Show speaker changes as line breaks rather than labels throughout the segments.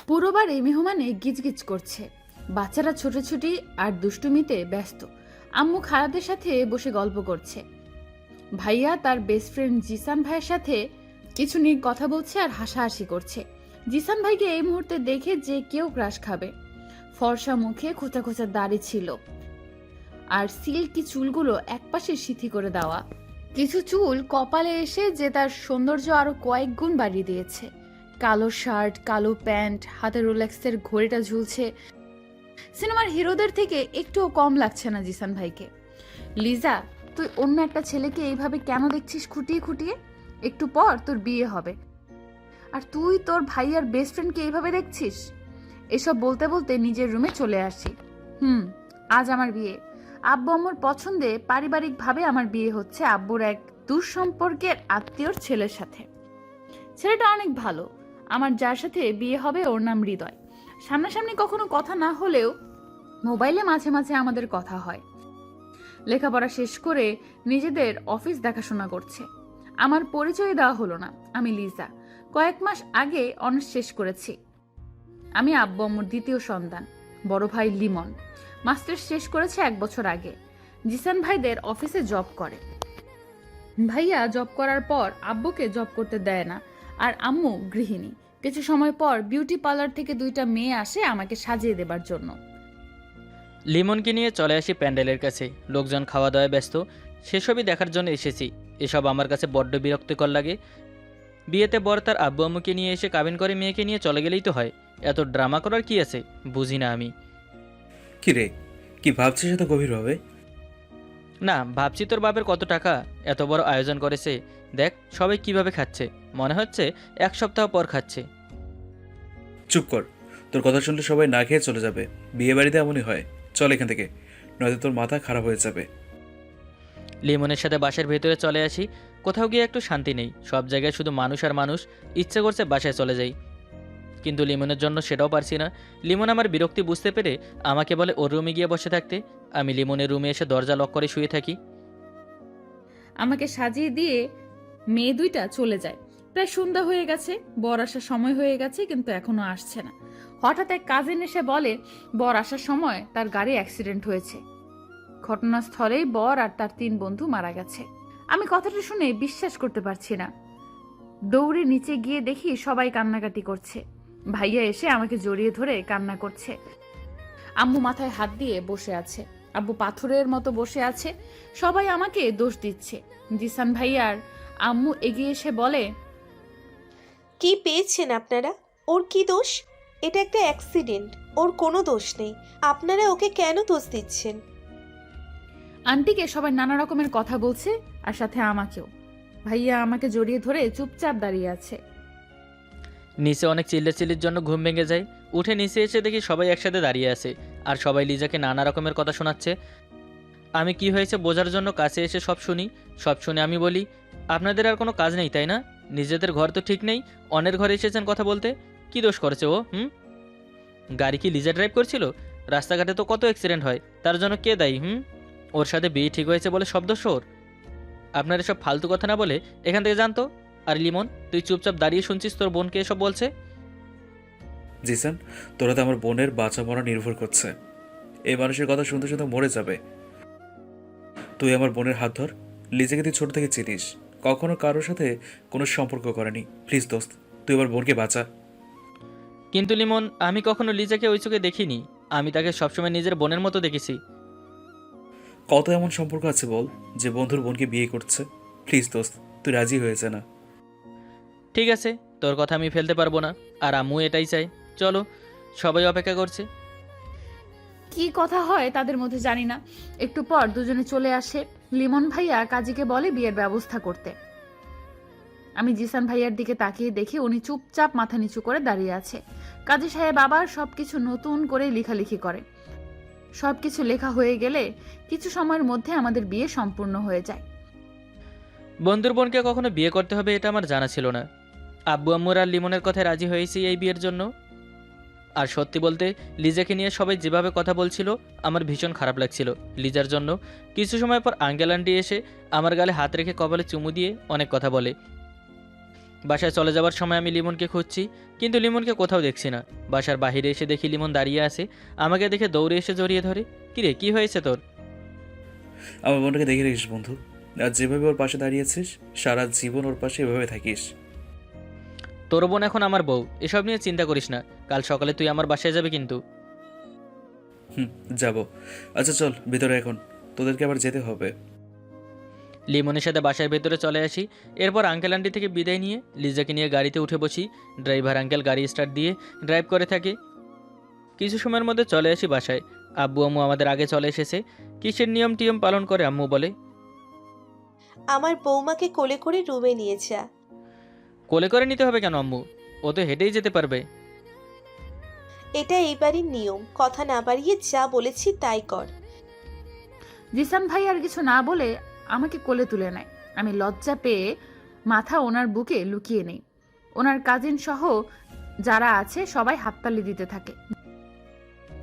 পুরো বাড়ি মেহমানে গিজগিজ করছে। বাচ্চারা ছোটাছুটি আর দুষ্টুমিতে ব্যস্ত। আম্মু খালাদের সাথে বসে গল্প করছে। ভাইয়া তার বেস্ট ফ্রেন্ড জিসান ভাইয়ের সাথে কিছু নিয়ে কথা বলছে আর হাসাহাসি করছে। জিসান ভাইকে এই মুহূর্তে দেখে যে কেউ ক্রাশ খাবে। ফর্সা মুখে খোঁচা খোঁচা দাড়ি ছিল আর সিল্কি চুলগুলো একপাশে সিথি করে দেওয়া। কিছু চুল কপালে এসে যে তার সৌন্দর্য আরো কয়েক গুণ বাড়িয়ে দিয়েছে। কালো শার্ট, কালো প্যান্ট, হাতে রোলেক্সের ঘড়িটা ঝুলছে। সিনেমার হিরোদের থেকে একটুও কম লাগছে না জিসান ভাইকে। লিজা, তুই অন্য একটা ছেলেকে এইভাবে কেন দেখছিস খুঁটিয়ে খুঁটিয়ে? একটু পর তোর বিয়ে হবে, আর তুই তোর ভাইয়ার বেস্ট ফ্রেন্ডকে এইভাবে দেখছিস? এসব বলতে বলতে নিজের রুমে চলে আসি। আজ আমার বিয়ে। আব্বু আম্মুর পছন্দে পারিবারিকভাবে আমার বিয়ে হচ্ছে আব্বুর এক দূর সম্পর্কের আত্মীয়র ছেলের সাথে। ছেলেটা অনেক ভালো। আমার যার সাথে বিয়ে হবে ওর নাম হৃদয়। সামনাসামনি কখনো কথা না হলেও মোবাইলে মাঝে মাঝে আমাদের কথা হয়। লেখাপড়া শেষ করে নিজেদের অফিস দেখাশোনা করছে। আমার পরিচয় দেওয়া হলো না। আমি লিজা, কয়েক মাস আগে অনার্স শেষ করেছি। আমি আব্বু আম্মুর দ্বিতীয় সন্তান। বড় ভাই লিমন মাস্টার্স শেষ করেছে 1 বছর আগে। জিসান ভাইদের অফিসে জব করে। ভাইয়া জব করার পর আব্বুকে জব করতে দেয় না, আর আম্মু গৃহিণী। কিছু সময় পর বিউটি পার্লার থেকে 2টা মেয়ে আসে আমাকে সাজিয়ে দেবার জন্য।
লিমনকে নিয়ে চলে আসি প্যান্ডেলের কাছে। লোকজন খাওয়া দাওয়ায় ব্যস্ত, সেসবই দেখার জন্য এসেছি। এসব আমার কাছে বড্ড বিরক্তিকর লাগে। বিয়েতে বর তার আব্বু আম্মুকে নিয়ে এসে কাবিন করে মেয়েকে নিয়ে চলে গেলেই তো হয়। এত ড্রামা করার কি আছে? বুঝি না আমি।
কি রে, কি ভাবছিস এত গভীরভাবে?
না, ভাবছি তোর বাপের কত টাকা, এত বড় আয়োজন করেছে। দেখ সবাই কিভাবে খাচ্ছে, মনে হচ্ছে 1 সপ্তাহ পর খাচ্ছে।
চুপ কর, তোর কথা শুনলে সবাই না খেয়ে চলে যাবে। বিয়ে বাড়িতে এমনই হয়। চল এখান থেকে, নয়তো তোর মাথা খারাপ হয়ে যাবে।
লিমনের সাথে বাসার ভেতরে চলে আসি। কোথাও গিয়ে একটু শান্তি নেই, সব জায়গায় শুধু মানুষ আর মানুষ। ইচ্ছে করছে বাসায় চলে যাই, কিন্তু লিমনের জন্য সেটাও পারছি না। লিমন আমার বিরক্তি বুঝতে পেরে আমাকে বলে ওর রুমে গিয়ে বসে থাকতে। আমি লিমনের রুমে এসে দরজা লক করে শুয়ে থাকি।
আমাকে সাজিয়ে দিয়ে মেয়ে 2টা চলে যায়। প্রায় সন্ধ্যা হয়ে গেছে, বর আসার সময় হয়ে গেছে, কিন্তু এখনো আসছে না। হঠাৎ এক কাজিন এসে বলে বর আসার সময় তার গাড়ি অ্যাক্সিডেন্ট হয়েছে। ঘটনাস্থলেই বর আর তার 3 বন্ধু মারা গেছে। আমি কথাটা শুনে বিশ্বাস করতে পারছি না। দৌড়ে নিচে গিয়ে দেখি সবাই কান্নাকাটি করছে। ভাইয়া এসে আমাকে জড়িয়ে ধরে কান্না করছে। আম্মু মাথায় হাত দিয়ে বসে আছে। আব্বু পাথরের মতো বসে আছে। সবাই আমাকে দোষ দিচ্ছে। জিসান ভাইয়ার আম্মু এগিয়ে এসে বলে,
কি পেয়েছেন আপনারা? ওর কি দোষ? এটা একটা অ্যাক্সিডেন্ট, ওর কোনো দোষ নেই। আপনারা ওকে কেন দোষ দিচ্ছেন?
আন্টিকে সবাই নানা রকমের কথা বলছে, আর সাথে আমাকেও। ভাইয়া আমাকে জড়িয়ে ধরে চুপচাপ দাঁড়িয়ে আছে।
নিচে অনেক চিল্লাচিল্লির জন্য ঘুম ভেঙে যায়। উঠে নিচে এসে দেখি সবাই একসাথে দাঁড়িয়ে আছে, আর সবাই লিজাকে নানা রকমের কথা শোনাচ্ছে। আমি কি হয়েছে বোঝার জন্য কাছে এসে সব শুনি। সব শুনে আমি বলি, আপনাদের আর কোনো কাজ নেই তাই না? নিজেদের ঘর তো ঠিক নেই, অন্যের ঘরে এসেছেন কথা বলতে। কি দোষ করেছে ও? গাড়ি কি লিজা ড্রাইভ করছিল? রাস্তাঘাটে তো কত অ্যাক্সিডেন্ট হয়, তার জন্য কে দায়ী? ওর সাথে বিয়ে ঠিক হয়েছে বলে শব্দ শোর। আপনার এসব ফালতু কথা না বলে এখান থেকে জানতো। আর লিমন, তুই চুপচাপ দাঁড়িয়ে শুনছিস তোর বোনকে এসব বলছে?
জিসান, তোরা তো আমার বোনের বাঁচা মরা নির্ভর করছে। এই মানুষের কথা শুনতে শুনতে মরে যাবে। তুই আমার বোনের হাত ধর। লিজাকে তুই ছোট থেকে চিনিস, কখনো কারোর সাথে কোনো সম্পর্ক করেনি। প্লিজ দোস্ত, তুই আমার বোনকে বাঁচা।
কিন্তু লিমন, আমি কখনো লিজাকে ওই চোখে দেখিনি। আমি তাকে সবসময় নিজের বোনের মতো দেখেছি।
কত এমন সম্পর্ক আছে বল, যে বন্ধুর বোনকে বিয়ে করছে? প্লিজ দোস্ত, তুই রাজি হয়েছে না?
ঠিক আছে, তোর কথা আমি ফেলতে পারবো না, আর আম্মু এটাই চাই। চলো, সবাই অপেক্ষা করছে।
কি কথা হয় তাদের মধ্যে জানি না। একটু পর দুজনে চলে আসে। লিমন ভাইয়া কাজীকে বলে বিয়ের ব্যবস্থা করতে। আমি জিসান ভাইয়ার দিকে তাকিয়ে দেখি উনি চুপচাপ মাথা নিচু করে দাঁড়িয়ে আছে। কাজী সাহেব আবার সবকিছু নতুন করে লেখালেখি করে। সবকিছু লেখা হয়ে গেলে কিছু সময়ের মধ্যে আমাদের বিয়ে সম্পূর্ণ হয়ে যায়।
বন্ধুর বোনকে কখনো বিয়ে করতে হবে এটা আমার জানা ছিল না। আব্বু আম্মুর আর লিমনের কথায় রাজি হয়েছি এই বিয়ের জন্য। আর সত্যি বলতে, লিজাকে নিয়ে সবাই যেভাবে কথা বলছিল আমার ভীষণ খারাপ লাগছিল লিজার জন্য। কিছু সময় পর আঙ্কেল আন্টি এসে আমার গালে হাত রেখে কপালে চুমু দিয়ে অনেক কথা বলে। বাসায় চলে যাওয়ার সময় আমি লিমনকে খুঁজছি, কিন্তু লিমনকে কোথাও দেখছি না। বাসার বাইরে এসে দেখি লিমন দাঁড়িয়ে আছে, আমাকে দেখে দৌড়ে এসে জড়িয়ে ধরে। কিরে, কি হয়েছে তোর?
আমার বোনটাকে দেখে রাখিস বন্ধু, আর যেভাবে ওর পাশে দাঁড়িয়েছিস সারা জীবন ওর পাশে এভাবে থাকিস।
তোর বোন এখন আমার বউ, এসব নিয়ে চিন্তা করিস না। কাল সকালে তুই আমার বাসায় যাবে কিন্তু।
হুম, যাব। আচ্ছা চল ভিতরে, এখন তোদেরকে আবার যেতে হবে।
লিমনের সাথে বাসার ভেতরে চলে আসি। এরপর আঙ্কেল আন্টি থেকে বিদায় নিয়ে লিজাকে নিয়ে গাড়িতে উঠে বসি। ড্রাইভার আঙ্কেল গাড়ি স্টার্ট দিয়ে ড্রাইভ করে থাকে। কিছু সময়ের মধ্যে চলে আসি বাসায়। আব্বু আম্মু আমাদের আগে চলে এসেছে। কিসের নিয়ম টিয়ম পালন করে আম্মু বলে,
আমার বৌমাকে কোলে করে রুমে নিয়ে যা।
কোলে করে নিতে হবে কেন আম্মু? ও তো হেঁটেই যেতে পারবে।
এটা এইবারই নিয়ম, কথা না বাড়িয়ে যা বলেছি তাই কর।
জিসান ভাই আর কিছু না বলে আমাকে কোলে তুলে নেয়। আমি লজ্জা পেয়ে মাথা ওনার বুকে লুকিয়ে নেই। ওনার কাজিন সহ যারা আছে সবাই হাততালি দিতে থাকে।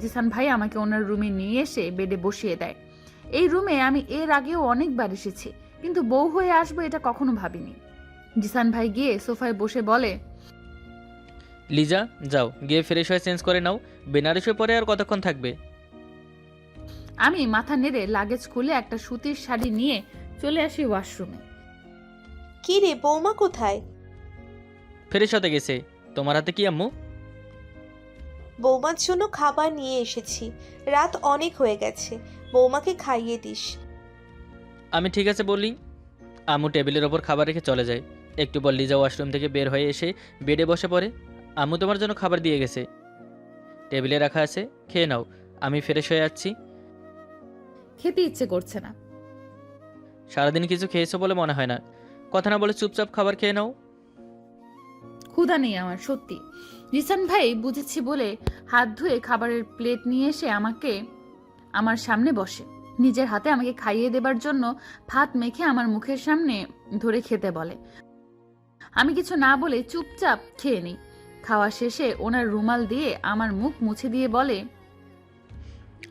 জিসান ভাই আমাকে ওনার রুমে নিয়ে এসে বেডে বসিয়ে দেয়। এই রুমে আমি এর আগেও অনেকবার এসেছি, কিন্তু বউ হয়ে আসবো এটা কখনো ভাবিনি। জিসান ভাই গিয়ে সোফায় বসে বলে,
লিজা যাও, গিয়ে ফ্রেশ হয়ে চেঞ্জ করে নাও। বেনারসে পরে আর কতক্ষণ থাকবে?
আমি মাথা নেড়ে লাগেজ খুলে একটা সুতির শাড়ি নিয়ে চলে আসি ওয়াশরুমে।
কি রে, বৌমা কোথায়?
ফ্রেশ হতে গেছে। তোমার হাতে কি আম্মু?
বৌমার জন্য খাবার নিয়ে এসেছি, রাত অনেক হয়ে গেছে, বৌমাকে খাইয়ে দিস।
আমি ঠিক আছে বলি। আম্মু টেবিলের ওপর খাবার রেখে চলে যায়। একটু পর লিজা ওয়াশরুম থেকে বের হয়ে এসে বেডে বসে পড়ে। আম্মু তোমার জন্য খাবার দিয়ে গেছে, টেবিলে রাখা আছে, খেয়ে নাও। আমি ফ্রেশ হয়ে যাচ্ছি।
খেতে ইচ্ছে করছে না।
সারাদিন কিছু খেয়েছো বলে মনে হয় না, কথা না বলে চুপচাপ খাবার খেয়ে নাও।
ক্ষুধা নেই আমার, সত্যি। জিসান ভাই বুঝেছি বলে হাত ধুয়ে খাবারের প্লেট নিয়ে এসে আমাকে আমার সামনে বসে। নিজের হাতে আমাকে খাইয়ে দেবার জন্য ভাত মেখে আমার মুখের সামনে ধরে খেতে বলে। আমি কিছু না বলে চুপচাপ খেয়ে নিই। খাওয়া শেষে ওনার রুমাল দিয়ে আমার মুখ মুছে দিয়ে বলে,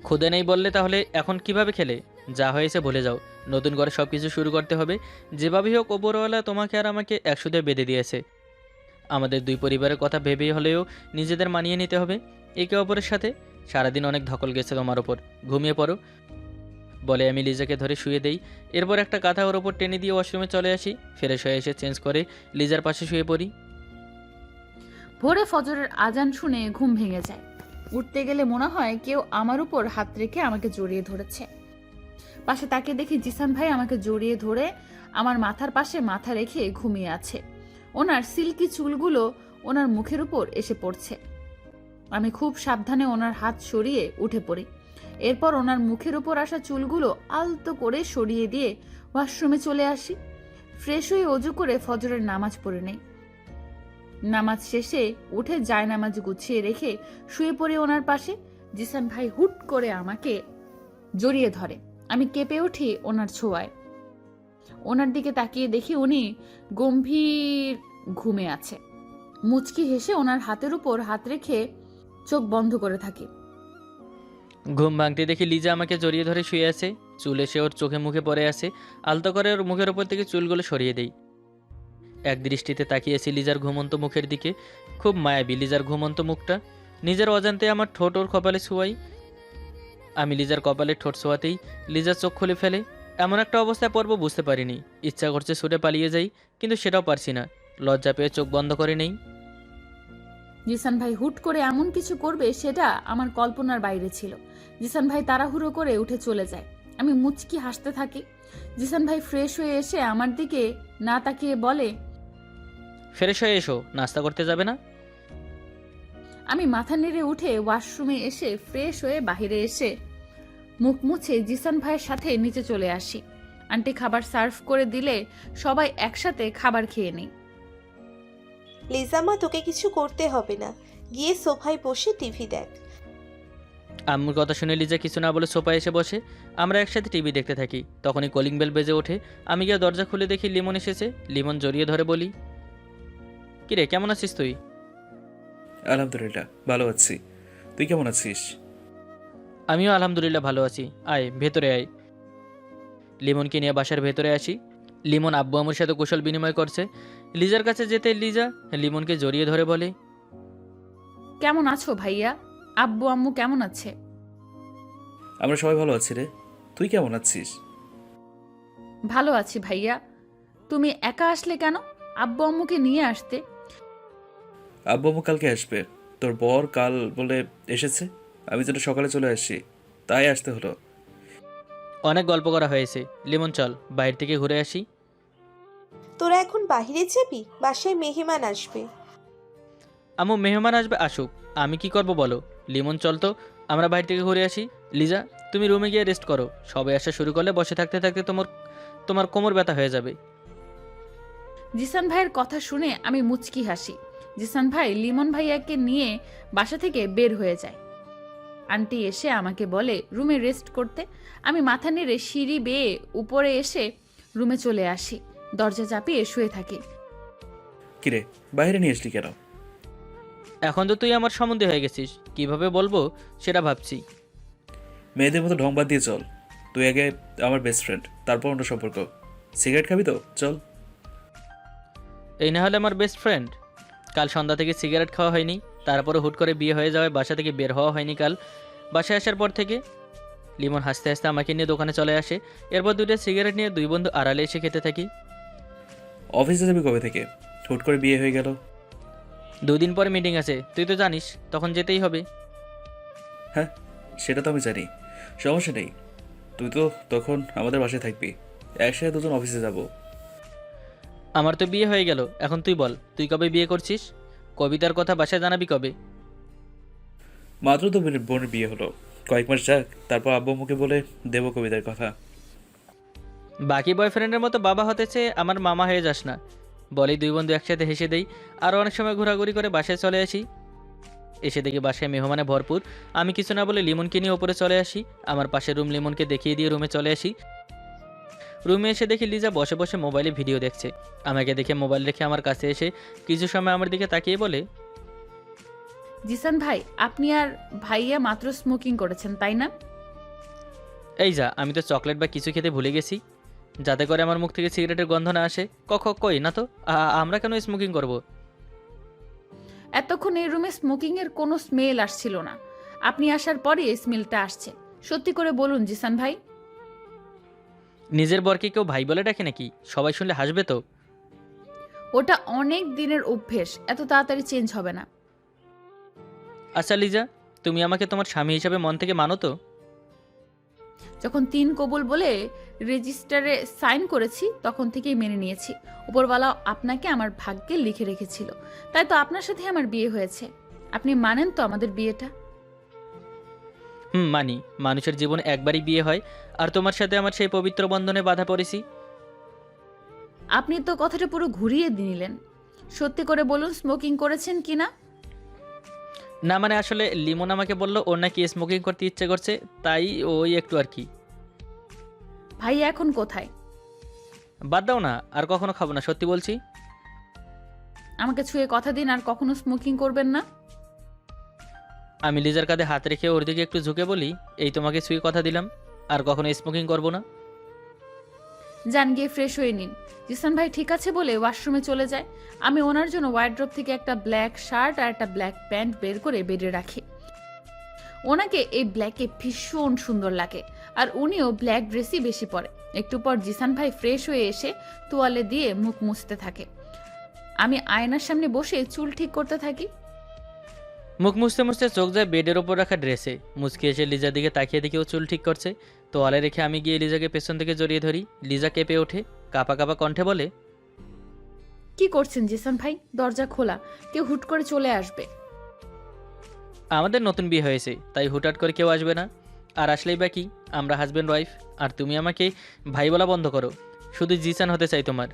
ক্ষুদে নেই বললে তাহলে এখন কিভাবে খেলে? যা হয়েছে ভুলে যাও, নতুন করে সব কিছু শুরু করতে হবে। যেভাবেই হোক ওপরওয়ালা তোমাকে আর আমাকে একসাথে বেঁধে দিয়েছে। আমাদের দুই পরিবারের কথা ভেবেই হলেও নিজেদের মানিয়ে নিতে হবে একে অপরের সাথে। সারাদিন অনেক ধকল গেছে তোমার ওপর, ঘুমিয়ে পড়ো বলে আমি লিজাকে ধরে শুয়ে দেই। এরপর একটা কাঁথা ওর ওপর টেনে দিয়ে ওয়াশরুমে চলে আসি। ফ্রেশ হয়ে এসে চেঞ্জ করে লিজার পাশে শুয়ে পড়ি।
ভোরে ফজরের আজান শুনে ঘুম ভেঙে যায়। উঠতে গেলে মনে হয় কেউ আমার উপর হাত রেখে আমাকে জড়িয়ে ধরেছে। পাশে তাকে দেখি জিসান ভাই আমাকে জড়িয়ে ধরে আমার মাথার পাশে মাথা রেখে ঘুমিয়ে আছে। ওনার সিল্কি চুলগুলো ওনার মুখের উপর এসে পড়ছে। আমি খুব সাবধানে ওনার হাত সরিয়ে উঠে পড়ি। এরপর ওনার মুখের উপর আসা চুলগুলো আলতো করে সরিয়ে দিয়ে ওয়াশরুমে চলে আসি। ফ্রেশ হয়ে অজু করে ফজরের নামাজ পড়ে নেই। নামাজ শেষে উঠে জায়নামাজ গুছিয়ে রেখে শুয়ে পড়ে ওনার পাশে। জিসান ভাই হুট করে আমাকে জড়িয়ে ধরে। আমি কেঁপে উঠি ওনার ছোঁয়ায়। ওনার দিকে তাকিয়ে দেখি উনি গম্ভীর ঘুমে আছে। মুচকি হেসে ওনার হাতের উপর হাত রেখে চোখ বন্ধ করে থাকি।
ঘুম ভাঙতে দেখি লিজা আমাকে জড়িয়ে ধরে শুয়ে আছে। চুল এসে ওর চোখে মুখে পড়ে আছে। আলতো করে ওর মুখের ওপর থেকে চুলগুলো সরিয়ে দেই। এক দৃষ্টিতে তাকিয়েছি লিজার ঘুমন্ত মুখের দিকে। খুব মায়াবী লিজার ঘুমন্ত মুখটা। নিজের অজান্তে আমার ঠোঁট ওর কপালে ছোঁয়াই। আমি লিজার কপালে ঠোঁট ছোঁয়াতেই লিজার চোখ খুলে ফেলে। এমন একটা অবস্থায় পড়বো বুঝতে পারিনি। ইচ্ছা করছে ছুটে পালিয়ে যাই, কিন্তু সেটাও পারছি না। লজ্জা পেয়ে চোখ বন্ধ করে নেই।
জিসান ভাই হুট করে এমন কিছু করবে সেটা আমার কল্পনার বাইরে ছিল। জিসান ভাই তাড়াহুড়ো করে উঠে চলে যায়। আমি মুচকি হাসতে থাকি। জিসান ভাই ফ্রেশ হয়ে এসে আমার দিকে না তাকিয়ে বলে,
ফ্রেশ হয়ে এসো, নাস্তা করতে যাবে না?
আমি মাথা নেড়ে উঠে ওয়াশরুমে এসে ফ্রেশ হয়ে বাইরে এসে মুখ মুছে জিসান ভাইয়ের সাথে নিচে চলে আসি। আন্টি খাবার সার্ভ করে দিলে সবাই একসাথে খাবার খেয়ে নিই।
লিজামা, তোকে কিছু করতে হবে না, গিয়ে সোফায় বসে টিভি দেখ।
আম্মুর কথা শুনে লিজা কিছু না বলে সোফায় এসে বসে। আমরা একসাথে টিভি দেখতে থাকি। তখনই কলিং বেল বেজে ওঠে। আমি গিয়ে দরজা খুলে দেখি লিমন এসেছে। লিমন জড়িয়ে ধরে বলি, কিরে কেমন আছিস তুই?
আলহামদুলিল্লাহ ভালো আছি, তুই কেমন আছিস?
আমিও আলহামদুলিল্লাহ ভালো আছি। আয় ভেতরে আয়। লিমনকে নিয়ে বাসার ভেতরে আসি। লিমন আব্বু আম্মুর সাথে কুশল বিনিময় করছে। লিজার কাছে যেতে লিজা লিমনকে জড়িয়ে ধরে বলে,
কেমন আছো ভাইয়া? আব্বু আম্মু কেমন আছে?
আমরা সবাই ভালো আছি রে, তুই কেমন আছিস?
ভালো আছি ভাইয়া। তুমি একা আসলে কেন? আব্বু আম্মুকে নিয়ে আসতে।
আব্বু আম্মু কালকে আসবে, তোর বর কাল বলে এসেছে, আমি যেন সকালে চলে আসি, তাই আসতে হলো।
অনেক গল্প করা হয়েছে, লিমন চল বাইরে থেকে ঘুরে আসি।
তোরা এখন বাইরে যাবি? বাসায় মেহমান আসবে।
আম্মু মেহমান আসবে আসুক, আমি কি করব বলো। লিমন চল তো আমরা বাইরে থেকে ঘুরে আসি। লিজা তুমি রুমে গিয়ে রেস্ট করো, সবাই আসা শুরু করলে বসে থাকতে থাকতে তোমার তোমার কোমর ব্যথা হয়ে যাবে।
জিসান ভাইয়ের কথা শুনে আমি মুচকি হাসি। জিসান ভাই লিমন ভাইয়াকে নিয়ে বাসা থেকে বের হয়ে যায়। আন্টি এসে আমাকে বলে রুমে রেস্ট করতে। আমি মাথা নেড়ে সিঁড়ি বেয়ে উপরে এসে রুমে চলে আসি। দরজা চাপিয়ে শুয়ে থাকি।
কিরে, বাইরে নিয়ে আসলি কেন?
এখন তো তুই আমার সম্বন্ধে হয়ে গেছিস, কিভাবে বলবো সেটা ভাবছি।
মেয়েদের মতো ঢং বাদ দিয়ে চল, তুই আগে আমার বেস্ট ফ্রেন্ড, তারপর অন্য সম্পর্ক। সিগারেট খাবি তো? চল।
এই না হলে আমার বেস্ট ফ্রেন্ড। কাল সন্ধ্যা থেকে সিগারেট খাওয়া হয়নি, তারপরে হুট করে বিয়ে হয়ে যাওয়ায় বাসা থেকে বের হওয়া হয়নি কাল। বাসায় আসার পর থেকে লিমন হাসতে হাসতে আমাকে নিয়ে দোকানে চলে আসে। এরপর দুইটা সিগারেট নিয়ে দুই বন্ধু আড়ালে এসে খেতে থাকি।
অফিসে যাবি কবে থেকে? হুট করে বিয়ে হয়ে গেল।
2 দিন পরে মিটিং আছে, তুই তো জানিস, তখন যেতেই হবে।
হ্যাঁ, সেটা তো আমি জানি, সমস্যা নেই। তুই তো তখন আমাদের বাসায় থাকবি, একসাথে দুজন অফিসে যাব।
আমার তো বিয়ে হয়ে গেল, এখন তুই বল তুই কবে বিয়ে করছিস? কবিতার কথা বাসায় জানাবি কবে?
মাত্র তো বোনের বিয়ে হলো, কয়েক মাস যাক, তারপর আব্বু আম্মুকে বলে দেবো কবিতার কথা।
বাকি বয়ফ্রেন্ডের মতো বাবা হতেছে, আমার মামা হয়ে যাস না। বলেই দুই বন্ধু একসাথে হেসে দেই। আরও অনেক সময় ঘোরাঘুরি করে বাসায় চলে আসি। এসে দেখি বাসায় মেহমানে ভরপুর। আমি কিছু না বলে লিমনকে নিয়ে ওপরে চলে আসি। আমার পাশের রুম লিমনকে দেখিয়ে দিয়ে রুমে চলে আসি। রুমে এসে দেখি লিজা বসে বসে মোবাইলে ভিডিও দেখছে। আমাকে দেখে মোবাইল রেখে আমার কাছে এসে কিছু সময় আমার দিকে তাকিয়ে বলে,
জিসান ভাই, আপনি আর ভাইয়া মাত্র স্মোকিং করেছেন তাই না?
এই যা, আমি তো চকলেট বা কিছু খেতে ভুলে গেছি, যাতে করে আমার মুখ থেকে সিগারেটের গন্ধ না আসে। কই না তো, আমরা কেন স্মোকিং করব?
এতক্ষণ এই রুমে স্মোকিং এর কোনো স্মেল আসছিল না। আপনি আসার পরে এই স্মেলটা আসছে। সত্যি করে বলুন জিসান ভাই।
নিজের বরকে কেউ ভাই বলে ডাকে নাকি? সবাই শুনলে হাসবে তো।
ওটা অনেক দিনের অভ্যেস, এত তাড়াতাড়ি চেঞ্জ হবে না।
আচ্ছা লিজা, তুমি আমাকে তোমার স্বামী হিসাবে মন থেকে মানো তো?
যখন 3 কবুল বলে রেজিস্টারে সাইন করেছি তখন থেকেই মেনে নিয়েছি। উপরওয়ালা আপনাকে আমার ভাগ্যে লিখে রেখেছিল, তাই তো আপনার সাথে আমার বিয়ে হয়েছে। আপনি মানেন তো আমাদের বিয়েটা?
মানি। মানুষের জীবনে একবারই বিয়ে হয়, আর তোমার সাথে আমার সেই পবিত্র বন্ধনে বাধা পড়েছি।
আপনি তো কথাটা পুরো ঘুরিয়ে নিলেন। সত্যি করে বলুন স্মোকিং করেছেন কিনা?
না মানে আসলে লিমন আমাকে বললো ওর নাকি স্মোকিং করতে ইচ্ছে করছে, তাই ওই একটু আর কি।
ভাই এখন কোথায়?
বাদ দাও না, আর কখনো খাবো না, সত্যি বলছি।
আমাকে ছুঁয়ে কথা দিন আর কখনো স্মোকিং করবেন না।
আমি লিজার কাঁধে হাত রেখে ওর দিকে একটু ঝুঁকে বলি, এই তোমাকে ছুঁয়ে কথা দিলাম, আর কখনো স্মোকিং করবো না।
যান গিয়ে ফ্রেশ হয়ে নিন। জিসান ভাই ঠিক আছে বলে ওয়াশরুমে চলে যায়। আমি ওনার জন্য ওয়ার্ড্রপ থেকে একটা ব্ল্যাক শার্ট আর একটা ব্ল্যাক প্যান্ট বের করে বেডে রাখি। ওনাকে এই ব্ল্যাকে ভীষণ সুন্দর লাগে, আর উনিও ব্ল্যাক ড্রেসই বেশি পরে। একটু পর জিসান ভাই ফ্রেশ হয়ে এসে তোয়ালে দিয়ে মুখ মুছতে থাকে। আমি আয়নার সামনে বসে চুল ঠিক করতে থাকি।
মুখ মুছতে মুছতে চোখ যায় বেডের ওপর রাখা ড্রেসে। মুচকি এসে লিজার দিকে তাকিয়ে দেখি ও চুল ঠিক করছে। তোয়ালে রেখে আমি গিয়ে লিজাকে পেছন থেকে জড়িয়ে ধরি। লিজা কেঁপে ওঠে, কাঁপা কাঁপা কণ্ঠে বলে,
কি করছেন জিসান ভাই? দরজা খোলা, কেউ হুট করে চলে আসবে।
আমাদের নতুন বিয়ে হয়েছে, তাই হুটহাট করে কেউ আসবে না। আর আসলেই বা কি, আমরা হাজব্যান্ড ওয়াইফ। আর তুমি আমাকে ভাই বলা বন্ধ করো, শুধু জিসান হতে চাই তোমার।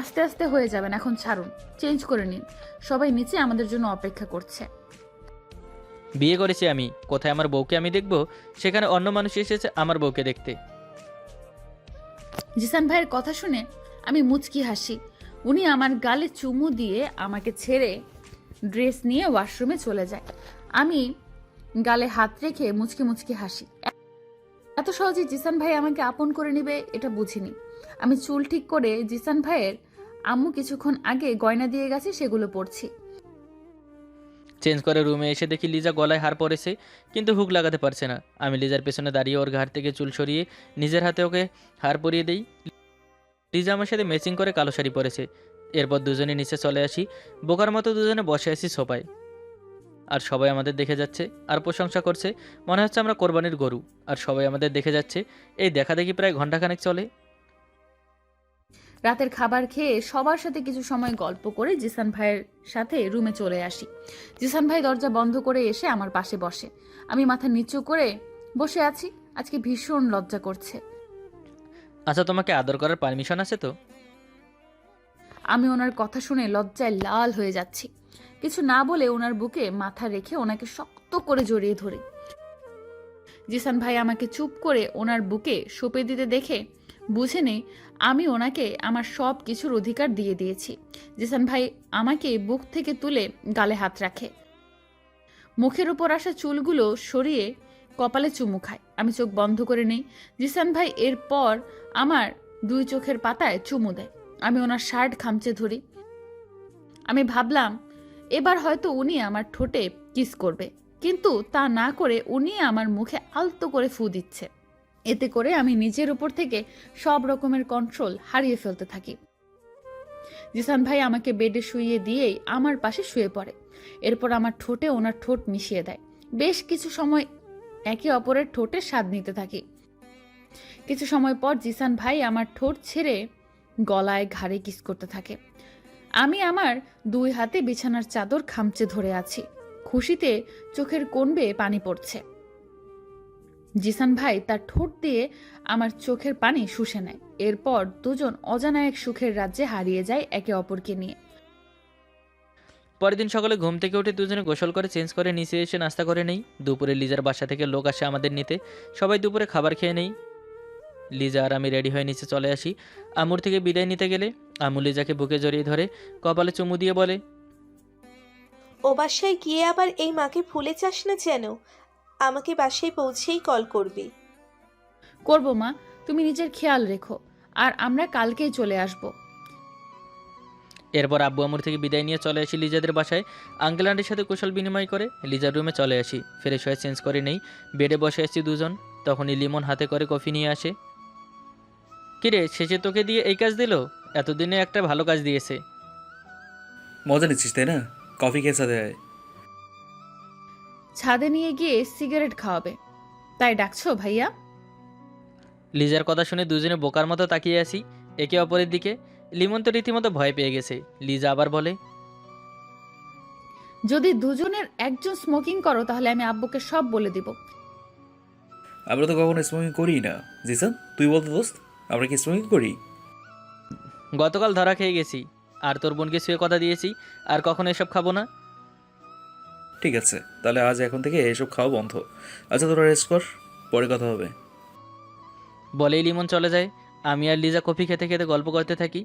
আস্তে আস্তে হয়ে যাবেন, এখন ছাড়ুন, চেঞ্জ করে নিন। সবাই নিচে আমাদের জন্য অপেক্ষা করছে।
বিয়ে করেছি আমি, কোথায় আমার বউকে আমি দেখব? সেখানে অন্য মানুষ এসেছে আমার বউকে দেখতে।
জিসান ভাইয়ের কথা শুনে আমি মুচকি হাসি। উনি আমার গালে চুমু দিয়ে আমাকে ছেড়ে ড্রেস নিয়ে ওয়াশরুমে চলে যায়। আমি গালে হাত রেখে মুচকি মুচকি হাসি। এত সহজে জিসান ভাই আমাকে আপন করে নেবে এটা বুঝিনি। আমি চুল ঠিক করে জিসান ভাইয়ের আম্মু কিছুক্ষণ আগে গয়না দিয়ে গেছে সেগুলো পরছি।
চেঞ্জ করে রুমে এসে দেখি লিজা গলায় হার পরেছে, কিন্তু হুক লাগাতে পারছে না। আমি লিজার পেছনে দাঁড়িয়ে ওর ঘাড় থেকে চুল সরিয়ে নিজের হাতে ওকে হার পরিয়ে দিই। লিজা আমার সাথে ম্যাচিং করে কালো শাড়ি পরেছে। এরপর দুজনে নিচে চলে আসি। বোকার মতো দুজনে বসে আছি সোফায়, আর সবাই আমাদের দেখে যাচ্ছে আর প্রশংসা করছে। মনে হচ্ছে আমরা কোরবানির গরু, আর সবাই আমাদের দেখে যাচ্ছে। এই দেখা দেখি প্রায় ঘন্টাখানেক চলে।
রাতের খাবার খেয়ে সবার সাথে কিছু সময় গল্প করে জিসান ভাইয়ের সাথে রুমে চলে আসি। জিসান ভাই দরজা বন্ধ করে এসে আমার পাশে বসে। আমি মাথা নিচু করে বসে আছি। আজকে ভীষণ লজ্জা করছে।
আচ্ছা, তোমাকে আদর করার পারমিশন আছে তো?
আমি ওনার কথা শুনে লজ্জায় লাল হয়ে যাচ্ছি। কিছু না বলে ওনার বুকে মাথা রেখে ওনাকে শক্ত করে জড়িয়ে ধরি। জিসান ভাই আমাকে চুপ করে ওনার বুকে সঁপে দিতে দেখে বুঝে নেই আমি ওনাকে আমার সব কিছুর অধিকার দিয়ে দিয়েছি। জিসান ভাই আমাকে বুক থেকে তুলে গালে হাত রাখে, মুখের উপর আসা চুলগুলো সরিয়ে কপালে চুমু খায়। আমি চোখ বন্ধ করে নেই। জিসান ভাই এরপর আমার দুই চোখের পাতায় চুমু দেয়। আমি ওনার শার্ট খামচে ধরি। আমি ভাবলাম এবার হয়তো উনি আমার ঠোঁটে কিস করবে, কিন্তু তা না করে উনি আমার মুখে আলতো করে ফু দিচ্ছে। এতে করে আমি নিজের উপর থেকে সব রকমের কন্ট্রোল হারিয়ে ফেলতে থাকি। জিসান ভাই আমাকে বেডে শুইয়ে দিয়েই আমার পাশে শুয়ে পড়ে। এরপর আমার ঠোঁটে ওনার ঠোঁট মিশিয়ে দেয়। বেশ কিছু সময় একে অপরের ঠোঁটে স্বাদ নিতে থাকি। কিছু সময় পর জিসান ভাই আমার ঠোঁট ছেড়ে গলায় ঘাড়ে কিস করতে থাকে। আমি আমার দুই হাতে বিছানার চাদর খামচে ধরে আছি। খুশিতে চোখের কোণ বেয়ে পানি পড়ছে। জিসান ভাই তার ঠোঁট দিয়ে আমার চোখের পানি শুষে নেয়। এরপর দুজন অজানা এক সুখের রাজ্যে হারিয়ে যায় একে অপরকে নিয়ে।
পরের দিন সকালে ঘুম থেকে উঠে দুজনে গোসল করে চেঞ্জ করে নিচে এসে নাস্তা করে নেই। দুপুরে লিজার বাসা থেকে লোক আসে আমাদের নিতে। সবাই দুপুরে খাবার খেয়ে নেই। লিজা আর আমি রেডি হয়ে নিচে চলে আসি। আমুর থেকে বিদায় নিতে গেলে আমু লিজাকে বুকে জড়িয়ে ধরে কপালে চুমু দিয়ে বলে,
ও বাসায় গিয়ে আবার এই মাকে ভুলে যাস না যেন। আমাকে বাসায় পৌঁছেই কল করবি।
করব মা, তুমি নিজের খেয়াল রেখো, আর আমরা কালকেই চলে আসব।
এরপর আব্বু আমুর থেকে বিদায় নিয়ে চলে আসি লিজাদের বাসায়। আঙ্কেল আন্টির সাথে কুশল বিনিময় করে লিজার রুমে চলে আসি। ফ্রেশ হয়ে চেঞ্জ করে নেই, বেডে বসে আসছি দুজন। তখনই লিমন হাতে করে কফি নিয়ে আসে। কিরে, শেষে তোকে দিয়ে এই কাজ দিল? এতদিনে একটা ভালো কাজ দিয়েছে।
মজা নিচ্ছিস তাই না? কফি খেয়ে সাথে আয়।
ছাদে নিয়ে গিয়ে সিগারেট খাওয়াবে, তাই ডাকছো ভাইয়া?
লিজার কথা শুনে দুজনে বোকার মতো তাকিয়ে আসি একে অপরের দিকে। লিমন তো রীতিমতো ভয় পেয়ে গেছে। লিজা আবার বলে,
যদি দুজনের একজন স্মোকিং করো তাহলে আমি আব্বুকে সব বলে দিব।
আমরা তো কখনো স্মোকিং করি না। জিসান, তুই বলতো দোস্ত, আমরা কি স্মোকিং করি?
গতকাল ধরা খেয়ে গেছি, আর তোর বোনকে শুয়ে কথা দিয়েছি আর কখনো এসব খাবো না।
ঠিক আছে, তাহলে আজ এখন থেকে এসব খাওয়া বন্ধ। আচ্ছা, তোরা রেস্ট কর, পরে কথা হবে।
বলেই লিমন চলে যায়। আমি আর লিজা কফি খেতে খেতে গল্প করতে থাকি।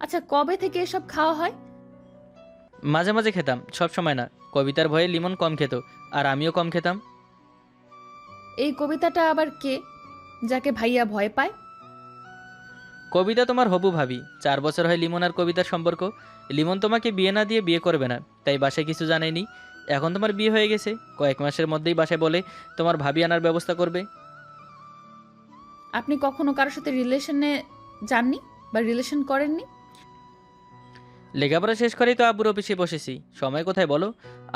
আচ্ছা, কবে থেকে এসব খাওয়া হয়?
মাঝে মাঝে খেতাম, সব সময় না। কবিতার ভয়ে লিমন কম খেত, আর আমিও কম খেতাম।
এই কবিতাটা আবার কে, যাকে ভাইয়া ভয় পায়?
কবিতা তোমার হবু ভাবি। 4 বছর হয় লিমন আর কবিতার সম্পর্ক। লিমন তোমাকে বিয়ে না দিয়ে বিয়ে করবে না, তাই বাসায় কিছু জানায়নি। এখন তোমার বিয়ে হয়ে গেছে, কয়েক মাসের মধ্যেই বাসায় বলে তোমার ভাবি আনার ব্যবস্থা করবে।
আপনি কখনো কারোর সাথে রিলেশনে যাননি বা রিলেশন করেননি?
লেখাপড়া শেষ করেই তো আব্বুর অফিসে বসেছি, সময় কোথায় বলো?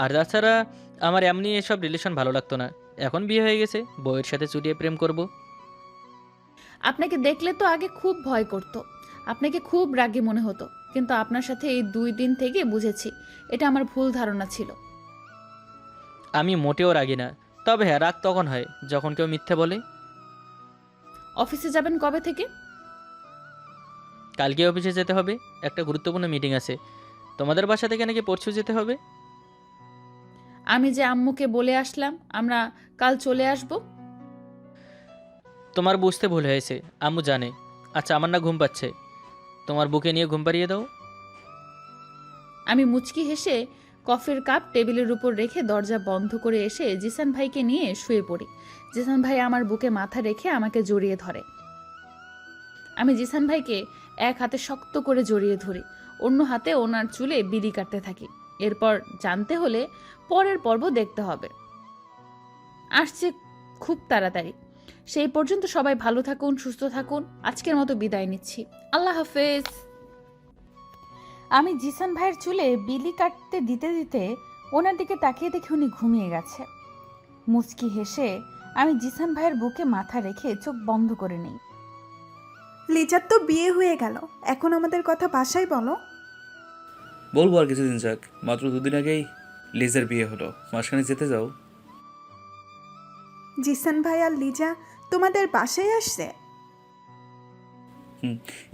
আর তাছাড়া আমার এমনি এসব রিলেশন ভালো লাগতো না। এখন বিয়ে হয়ে গেছে, বউয়ের সাথে চুটিয়ে প্রেম করব।
আপনাকে দেখলে তো আগে খুব ভয় করতো, আপনাকে খুব রাগী মনে হতো, কিন্তু আপনার সাথে এই 2 দিন থেকে বুঝেছি এটা আমার ভুল ধারণা ছিল।
আমি মোটেও রাগি না, তবে হ্যাঁ, রাগ তখন হয় যখন কেউ মিথ্যে বলে।
অফিসে যাবেন কবে থেকে?
কালকে অফিসে যেতে হবে, একটা গুরুত্বপূর্ণ মিটিং আছে। তোমাদের বাসা থেকে নাকি পরশু যেতে হবে।
আমি যে আম্মুকে বলে আসলাম আমরা কাল চলে আসব।
তোমার বুঝতে ভুল হয়েছে, আম্মু জানে। আচ্ছা, আমার না ঘুম পাচ্ছে, তোমার বুকে নিয়ে ঘুম পাড়িয়ে দাও।
আমি মুচকি হেসে কফির কাপ টেবিলের উপর রেখে দরজা বন্ধ করে এসে জিসান ভাইকে নিয়ে শুয়ে পড়ি। জিসান ভাই আমার বুকে মাথা রেখে আমাকে জড়িয়ে ধরে। আমি জিসান ভাইকে এক হাতে শক্ত করে জড়িয়ে ধরি, অন্য হাতে ওনার চুলে বিড়ি কাটতে থাকি। এরপর জানতে হলে পরের পর্ব দেখতে হবে। আসছে খুব তাড়াতাড়ি। সেই পর্যন্ত সবাই ভালো থাকুন, সুস্থ থাকুন। আজকের মতো বিদায় নিচ্ছি। আল্লাহ হাফেজ। আমি জিসান ভাইয়ের চুলে বিলি কাটতে দিতে দিতে ওনার দিকে তাকিয়ে দেখে উনি ঘুমিয়ে গেছে। মুচকি হেসে আমি জিসান ভাইয়ের বুকে মাথা রেখে চোখ বন্ধ করে নিই।
লিজার তো বিয়ে হয়ে গেল, এখন আমাদের কথা বাসায় বলো।
বলবো আর কিছুদিন যাক, মাত্র 2 দিন আগেই লিজার বিয়ে হলো, মাসখানে যেতে যাও।
জিসান ভাই আর লিজা তোমাদের বাসায় আসছে?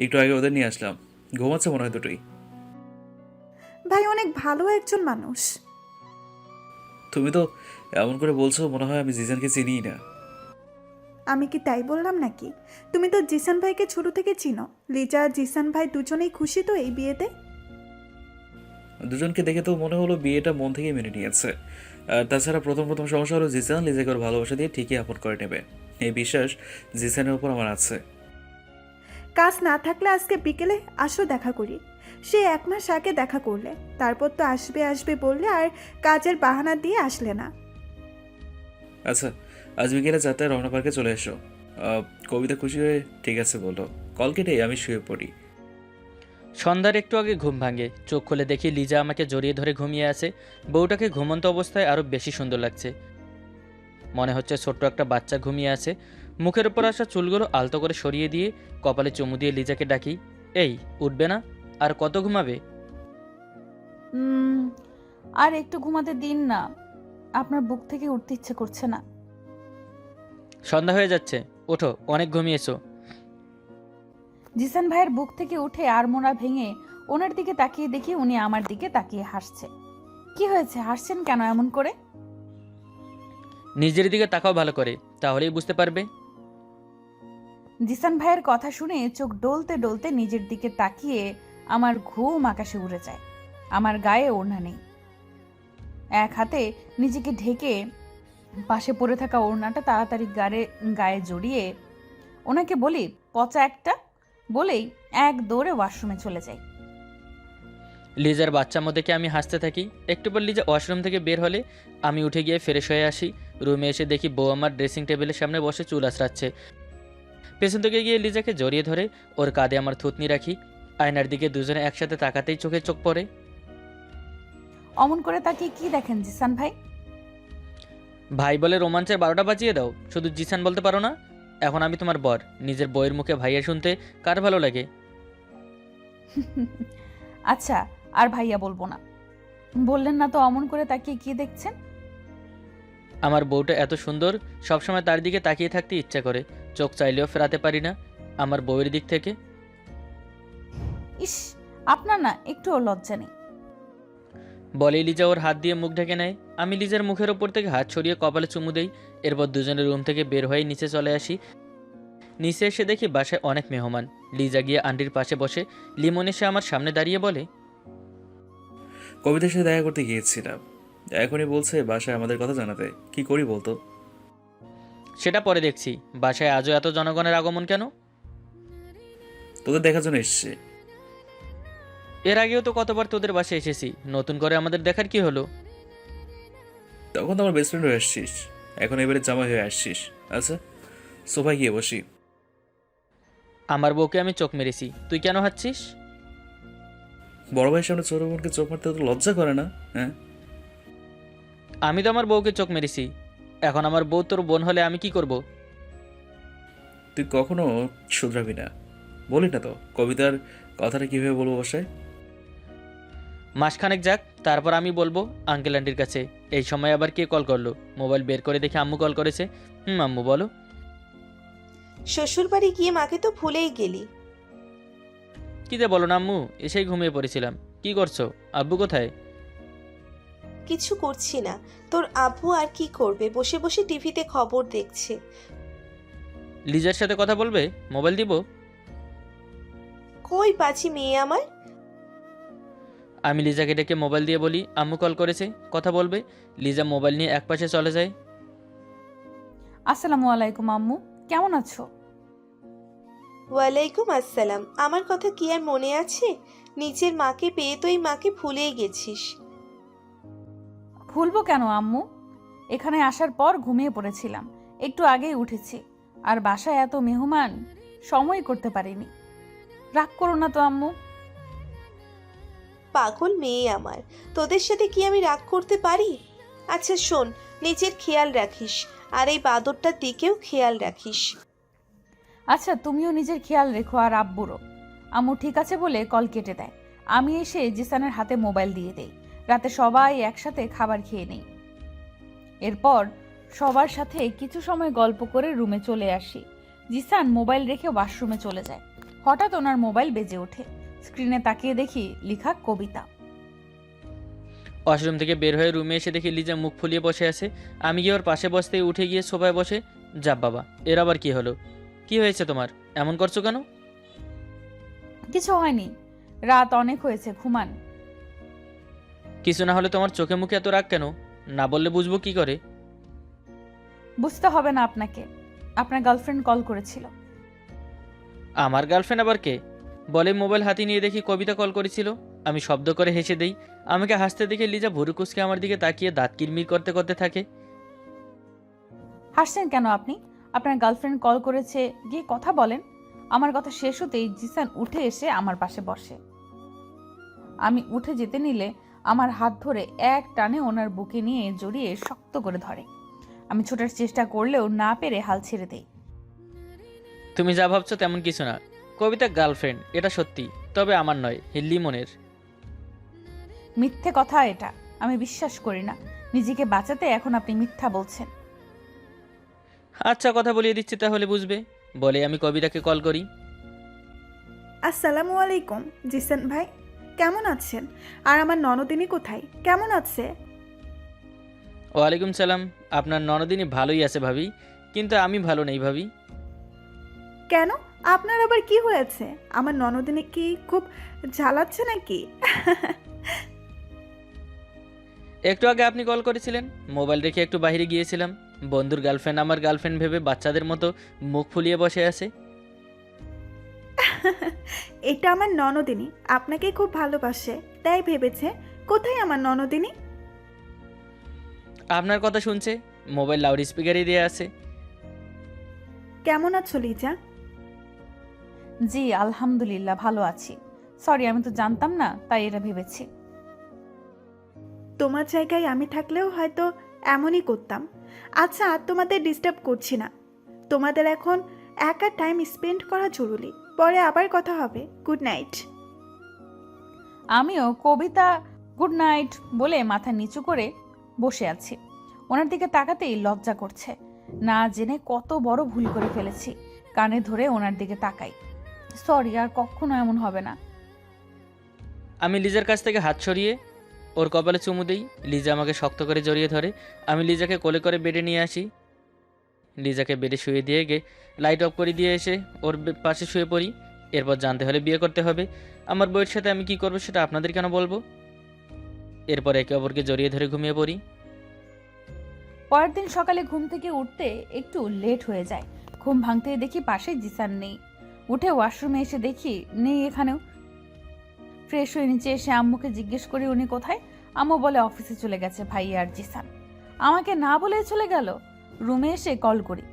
একটু আগে ওদের নিয়ে আসলাম, ঘুমাচ্ছে মনে হয় দুটোই।
ভাই অনেক ভালো একজন মানুষ।
তুমি তো এমন করে বলছো মনে হয় আমি জিজানকে চিনিই না।
আমি কি তাই বললাম নাকি? তুমি তো জিসান ভাইকে ছোট থেকে চিনো। লিজা আর জিসান ভাই দুজনেই খুশি তো এই বিয়েতে?
দুজনকে দেখে তো মনে হলো বিয়েটা মন থেকে মেনে নিয়েছে। আর তাছাড়া প্রথম প্রথম সমস্যা হলো জিসান লিজাকে ওর ভালোবাসা দিয়ে ঠিকই আপন করে নেবে, এই বিশ্বাস জিসানের উপর আমার আছে।
কাজ না থাকলে আজকে বিকেলে আসো, দেখা করি। সে 1 মাস আগে দেখা করলে, তারপর তো আসবে আসবে বললে আর কাজের বাহানা দিয়ে আসলে না।
আচ্ছা, আজ বিকেলে 4টায় রমনা পার্কে চলে এসো। কবিতা খুশি হয়ে ঠিক আছে বলো, কল কেটে আমি শুয়ে পড়ি।
সন্ধ্যার একটু আগে ঘুম ভাঙে, চোখ খুলে দেখি লিজা আমাকে জড়িয়ে ধরে ঘুমিয়ে আছে। বউটাকে ঘুমন্ত অবস্থায় আরও বেশি সুন্দর লাগছে, মনে হচ্ছে ছোট্ট একটা বাচ্চা ঘুমিয়ে আছে। মুখের উপর আসা চুলগুলো আলতো করে সরিয়ে দিয়ে কপালে চুমু দিয়ে লিজাকে ডাকি, এই উঠবে না? আর কত ঘুমাবে?
আর একটু ঘুমাতে দিন না, আপনার বুক থেকে উঠতে ইচ্ছে করছে না।
সন্ধ্যা হয়ে যাচ্ছে, ওঠো, অনেক ঘুমিয়েছো।
জিসান ভাইয়ের বুক থেকে উঠে আড়মোড়া ভেঙে ওনার দিকে তাকিয়ে দেখি উনি আমার দিকে তাকিয়ে হাসছে। কি হয়েছে, হাসছেন কেন এমন করে?
নিজের দিকে তাকাও ভালো করে, তাহলেই বুঝতে পারবে।
জিসান ভাইয়ের কথা শুনে চোখ ডলতে ডলতে নিজের দিকে তাকিয়ে আমার ঘুম আকাশে উড়ে যায়। আমার গায়ে ওড়না নেই, এক হাতে নিজেকে ঢেকে পাশে পড়ে থাকা ওড়নাটা তাড়াতাড়ি গায়ে জড়িয়ে ওনাকে বলি, পচা একটা, বলেই এক দৌড়ে ওয়াশরুমে চলে যাই।
লিজার বাচ্চা মধ্যে আমি হাসতে থাকি। একটু পর লিজা ওয়াশরুম থেকে বের হলে আমি উঠে গিয়ে ফ্রেশ হয়ে আসি। রুমে এসে দেখি বউ আমার ড্রেসিং টেবিলের সামনে বসে চুল আঁচড়াচ্ছে। পেছন থেকে গিয়ে লিজাকে জড়িয়ে ধরে ওর কাঁধে আমার থুতনি রাখি। আয়নার দিকে দুজনে একসাথে তাকাতেই চোখে চোখ পড়ে।
অমন করে তাকিয়ে কি দেখেন জিসান ভাই?
ভাই বলে রোমাঞ্চের 12টা বাজিয়ে দাও, শুধু জিসান বলতে পারো না? এখন আমি তোমার বর, নিজের বইয়ের মুখে ভাইয়া শুনতে কার ভালো লাগে?
আচ্ছা, আর ভাইয়া বলবো না। বললেন না তো অমন করে তাকিয়ে কি দেখছেন?
আমার বউটা এত সুন্দর, সবসময় তার দিকে তাকিয়ে থাকতে ইচ্ছা করে, চোখ চাইলেও ফেরাতে পারি না আমার বউয়ের দিক থেকে।
ইস, আপনার না একটুও লজ্জা নেই।
বলেই লিজা ওর হাত দিয়ে মুখ ঢেকে নেয়। আমি লিজার মুখের ওপর থেকে হাত ছড়িয়ে কপালে চুমু দেই। এরপর দুজনের রুম থেকে বের হয়ে নিচে চলে আসি। নিচে এসে দেখি বাসায় অনেক মেহমান। লিজা গিয়ে আন্টির পাশে বসে, লিমন এসে আমার সামনে দাঁড়িয়ে বলে,
কবিতার সাথে দেখা করতে গিয়েছিলাম, এখনই বলছে বাসায় আমাদের কথা জানাতে। কি করি বলতো?
সেটা পরে দেখছি। বাসায় আজও এত জনগণের আগমন কেন?
তোদের দেখার জন্য এসছে।
এর আগেও তো কতবার তোদের বাসায় এসেছি, নতুন করে আমাদের দেখার কি হলো?
তখন তো আমার বেস্ট ফ্রেন্ড হয়ে আসছিস, এখন এবারে জামাই হয়ে আসছিস। আচ্ছা, সোফায় গিয়ে বসি।
আমার বউকে আমি চোখ মেরেছি, তুই কেন হাঁটছিস?
বড় ভাইয়ের সামনে ছোট বোনকে চোখ মারতে তো লজ্জা করে না? হ্যাঁ,
আমি তো আমার বউকে চোখ মেরেছি, এখন আমার বউ তোর বোন হলে আমি কি করব?
তুই কখনো শুধরাবি না। বলি না তো কবিতার কথাটা কিভাবে বলবো বাসায়?
মাসখানেক যাক, তারপর আমি বলবো আঙ্কেল আন্টির কাছে। এই সময় আবার কে কল করলো? মোবাইল বের করে দেখে আম্মু কল করেছে। আম্মু বলো।
শ্বশুর বাড়ি গিয়ে মাকে তো ভুলেই গেলি।
কি যে বলো না আম্মু, এসেই ঘুমিয়ে পড়েছিলাম। কি করছো? আব্বু কোথায়?
কিছু করছি না, তোর আব্বু আর কি করবে, বসে বসে টিভিতে খবর দেখছে।
লিজার সাথে কথা বলবে? মোবাইল দিব?
কই পাচ্ছি মেয়ে আমার?
আমি লিজাকে ডেকে মোবাইল দিয়ে বলি আম্মু কল করেছে, কথা বলবে। লিজা মোবাইল নিয়ে একপাশে চলে যায়।
আসসালামু আলাইকুম আম্মু, কেমন আছো?
ওয়ালাইকুম আসসালাম। আমার কথা কি আর মনে আছে? নিজের মাকে পেয়ে তো এই মাকে ভুলেই গেছিস।
ভুলবো কেন আম্মু? এখানে আসার পর ঘুমিয়ে পড়েছিলাম, একটু আগেই উঠেছি। আর বাসায় এত মেহমান, সময় করতে পারিনি। রাগ করো না তো আম্মু।
পাগল মেয়ে আমার, তোদের সাথে কি আমি রাগ করতে পারি? আচ্ছা শোন, নিজের খেয়াল রাখিস, আর এই বাদরটার দিকেও খেয়াল রাখিস।
আচ্ছা, তুমিও নিজের খেয়াল রেখো আর আব্বুরও। আম্মু ঠিক আছে বলে কল কেটে দেয়। আমি এসে জিসানের হাতে মোবাইল দিয়ে দেই। রাতে সবাই একসাথে খাবার খেয়ে নেই। এরপর সবার সাথে কিছু সময় গল্প করে রুমে চলে আসি। জিসান মোবাইল রেখে ওয়াশরুমে চলে যায়। হঠাৎ ওনার মোবাইল বেজে ওঠে। স্ক্রিনে তাকিয়ে দেখি লেখা কবিতা।
ওয়াশরুম থেকে বের হয়ে রুমে এসে দেখি লিজা মুখ ফুলিয়ে বসে আছে। আমি গিয়ে ওর পাশে বসতেই উঠে গিয়ে সোফায় বসে, যা বাবা, এর আবার কি হলো? কি হয়েছে তোমার? এমন করছো কেন?
কিছু হয়নি, রাত অনেক হয়েছে, ঘুমান।
কিছু না হলে তোমার চোখে মুখে এত রাগ কেন? না বললে বুঝবো কি করে?
বুঝতে হবে না আপনাকে, আপনার গার্লফ্রেন্ড কল করেছিল।
আমার গার্লফ্রেন্ড আবার কে? বলে মোবাইল হাতে নিয়ে দেখি কবিতা কল করেছিল। আমি শব্দ করে হেসে দেই। আমাকে হাসতে দেখে লিজা ভুরু কুঁচকে আমার দিকে তাকিয়ে দাঁত কিরমির করতে করতে থাকে।
হাসছেন কেন আপনি? আপনার গার্লফ্রেন্ড কল করেছে, গিয়ে কথা বলেন। আমার কথা শেষ হতেই জিসান উঠে এসে আমার পাশে বসে। আমি উঠে যেতে নিলে আমার হাত ধরে এক টানে ওনার বুকে নিয়ে জড়িয়ে শক্ত করে ধরে। আমি ছোটার চেষ্টা করলেও না পেরে হাল ছেড়ে দেই।
তুমি যা ভাবছো তেমন কিছু না। কবিতা গার্লফ্রেন্ড, এটা সত্যি, তবে আমার নয়, লিমনের।
মিথ্যে কথা এটা, আমি বিশ্বাস করি না। নিজেকে বাঁচাতে এখন আপনি মিথ্যা বলছেন।
আচ্ছা, কথা বলিয়ে দিচ্ছি তাহলে বুঝবে। বলে আমি কবিতাকে কল করি।
আসসালামু আলাইকুম জিসান ভাই, কেমন আছেন? আর আমার ননদিনী কোথায়, কেমন আছে?
ওয়ালাইকুম সালাম। আপনার ননদিনী ভালোই আছে ভাবি, কিন্তু আমি ভালো নেই ভাবি।
কেন, আপনার আবার কি হয়েছে? আমার ননদিনী কি খুব জ্বালাচ্ছে নাকি?
একটু আগে আপনি কল করেছিলেন, মোবাইল রেখে একটু বাইরে গিয়েছিলাম। বন্ধুর গার্লফ্রেন্ড আমার গার্লফ্রেন্ড ভেবে বাচ্চাদের মতো মুখ ফুলিয়ে বসে আছে।
এটা আমার ননদিনী, আপনাকে খুব ভালোবাসে, তাই ভেবেছে। কোথায় আমার ননদিনী?
আপনার কথা শুনছে, মোবাইল লাউড স্পিকারে দিয়ে আছে।
কেমন আছো লিজা?
জি আলহামদুলিল্লাহ, ভালো আছি। সরি, আমি তো জানতাম না, তাই এটা ভেবেছি।
তোমার জায়গায় আমি থাকলেও হয়তো এমনই করতাম। আচ্ছা, আর তোমাদের ডিস্টার্ব করছি না। তোমাদের এখন একা টাইম স্পেন্ড করা জরুরি, পরে আবার কথা হবে। Good night.
আমিও কবিতা গুড নাইট বলে মাথা নিচু করে বসে আছি। ওনার দিকে তাকাতেই লজ্জা করছে। না জেনে কত বড় ভুল করে ফেলেছি। কানে ধরে ওনার দিকে তাকাই। সরি, আর কখনো এমন হবে না।
আমি লিজার কাছ থেকে হাত সরিয়ে ওর কপালে চুমু দিই। লিজা আমাকে শক্ত করে জড়িয়ে ধরে। আমি লিজাকে কোলে করে বেডে নিয়ে আসি। লিজাকে বেডে শুয়ে দিয়ে গে লাইট অফ করে দিয়ে এসে ওর পাশে শুয়ে পড়ি। এরপর জানতে হলে বিয়ে করতে হবে। আমার বউয়ের সাথে আমি কি করবো সেটা আপনাদের কেন বলবো? এরপর একে অপরকে জড়িয়ে ধরে ঘুমিয়ে পড়ি।
পরের দিন সকালে ঘুম থেকে উঠতে একটু লেট হয়ে যায়। ঘুম ভাঙতে দেখি পাশে জিসান নেই। উঠে ওয়াশরুমে এসে দেখি নেই এখানেও। ফ্রেশ হয়ে নিচে এসে আম্মুকে জিজ্ঞেস করি উনি কোথায়। আম্মু বলে অফিসে চলে গেছে ভাই আর জিসান। আমাকে না বলে চলে গেল। রুমে এসে কল করি,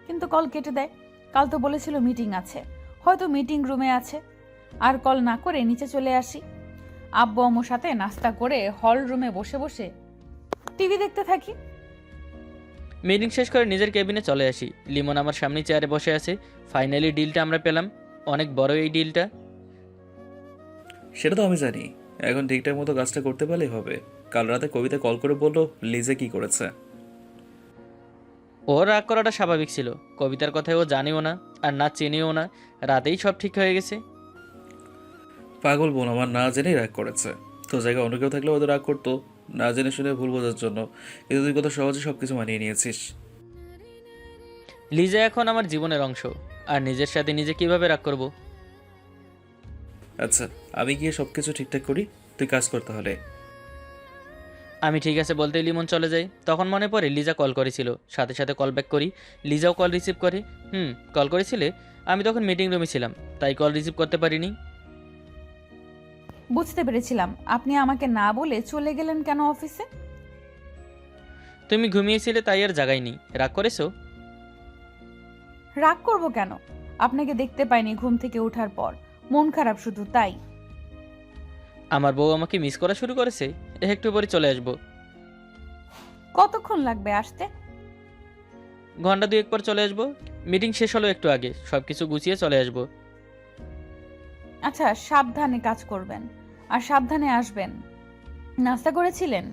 কিন্তু কল কেটে দেয়। কাল তো বলেছিল মিটিং আছে, হয়তো মিটিং রুমে আছে। আর কল না করে নিচে চলে আসি। আব্বু আম্মুর সাথে নাস্তা করে হল রুমে বসে বসে টিভি দেখতে থাকি।
মিটিং শেষ করে নিজের কেবিনে চলে আসি। লিমন আমার সামনে চেয়ারে বসে আছে। ফাইনালি ডিলটা আমরা পেলাম। অনেক বড় এই ডিলটা।
সেটা তো আমি জানি, এখন ঠিকঠাক মতো কাজটা করতে পারলেই হবে। কাল রাতে কবিতা কল করে বললো লিজা কি করেছে।
ওর রাগ করাটা স্বাভাবিক ছিল। কবিতার কথায় ও জানেও না আর না চেনেও না। রাতেই সব ঠিক হয়ে গেছে।
পাগল বোন আমার না জেনেই রাগ করেছে। তো জায়গায় অন্য কেউ থাকলে ওদের রাগ করতো, না জেনে শুনে ভুল বোঝার জন্য। কিন্তু তুই কত সহজে সবকিছু মানিয়ে নিয়েছিস।
লিজা এখন আমার জীবনের অংশ, আর নিজের সাথে নিজে কিভাবে রাগ করব?
আচ্ছা, আমি গিয়ে সব কিছু ঠিকঠাক করি, তুই কাজ কর তাহলে।
আমি ঠিক আছে বলতেই লিমন চলে যায়। তখন মনে পড়ে লিজা কল করেছিল, সাথে সাথে কল ব্যাক করি। লিজাও কল রিসিভ করে। কল করেছিলে? আমি তখন মিটিং রুমে ছিলাম, তাই কল রিসিভ করতে পারিনি।
বুঝতে পেরেছিলাম আপনি আমাকে না বলে চলে গেলেন কেন অফিসে।
তুমি ঘুমিয়েছিলে তাই আর জাগাইনি। রাগ করেছো?
রাগ করব কেন? আপনাকে দেখতে পাইনি ঘুম থেকে ওঠার পর, মন খারাপ শুধু তাই।
আমার বউ আমাকে মিস করা শুরু করেছে। একটু পরে চলে আসবো।
কতক্ষণ লাগবে আসতে?
ঘন্টা দুয়েক পর চলে আসবো। মিটিং শেষ হলো একটু আগে, সব কিছু গুছিয়ে চলে আসবো।
আচ্ছা, সাবধানে কাজ করবেন আর সাবধানে আসবেন। নাস্তা করেছিলেন?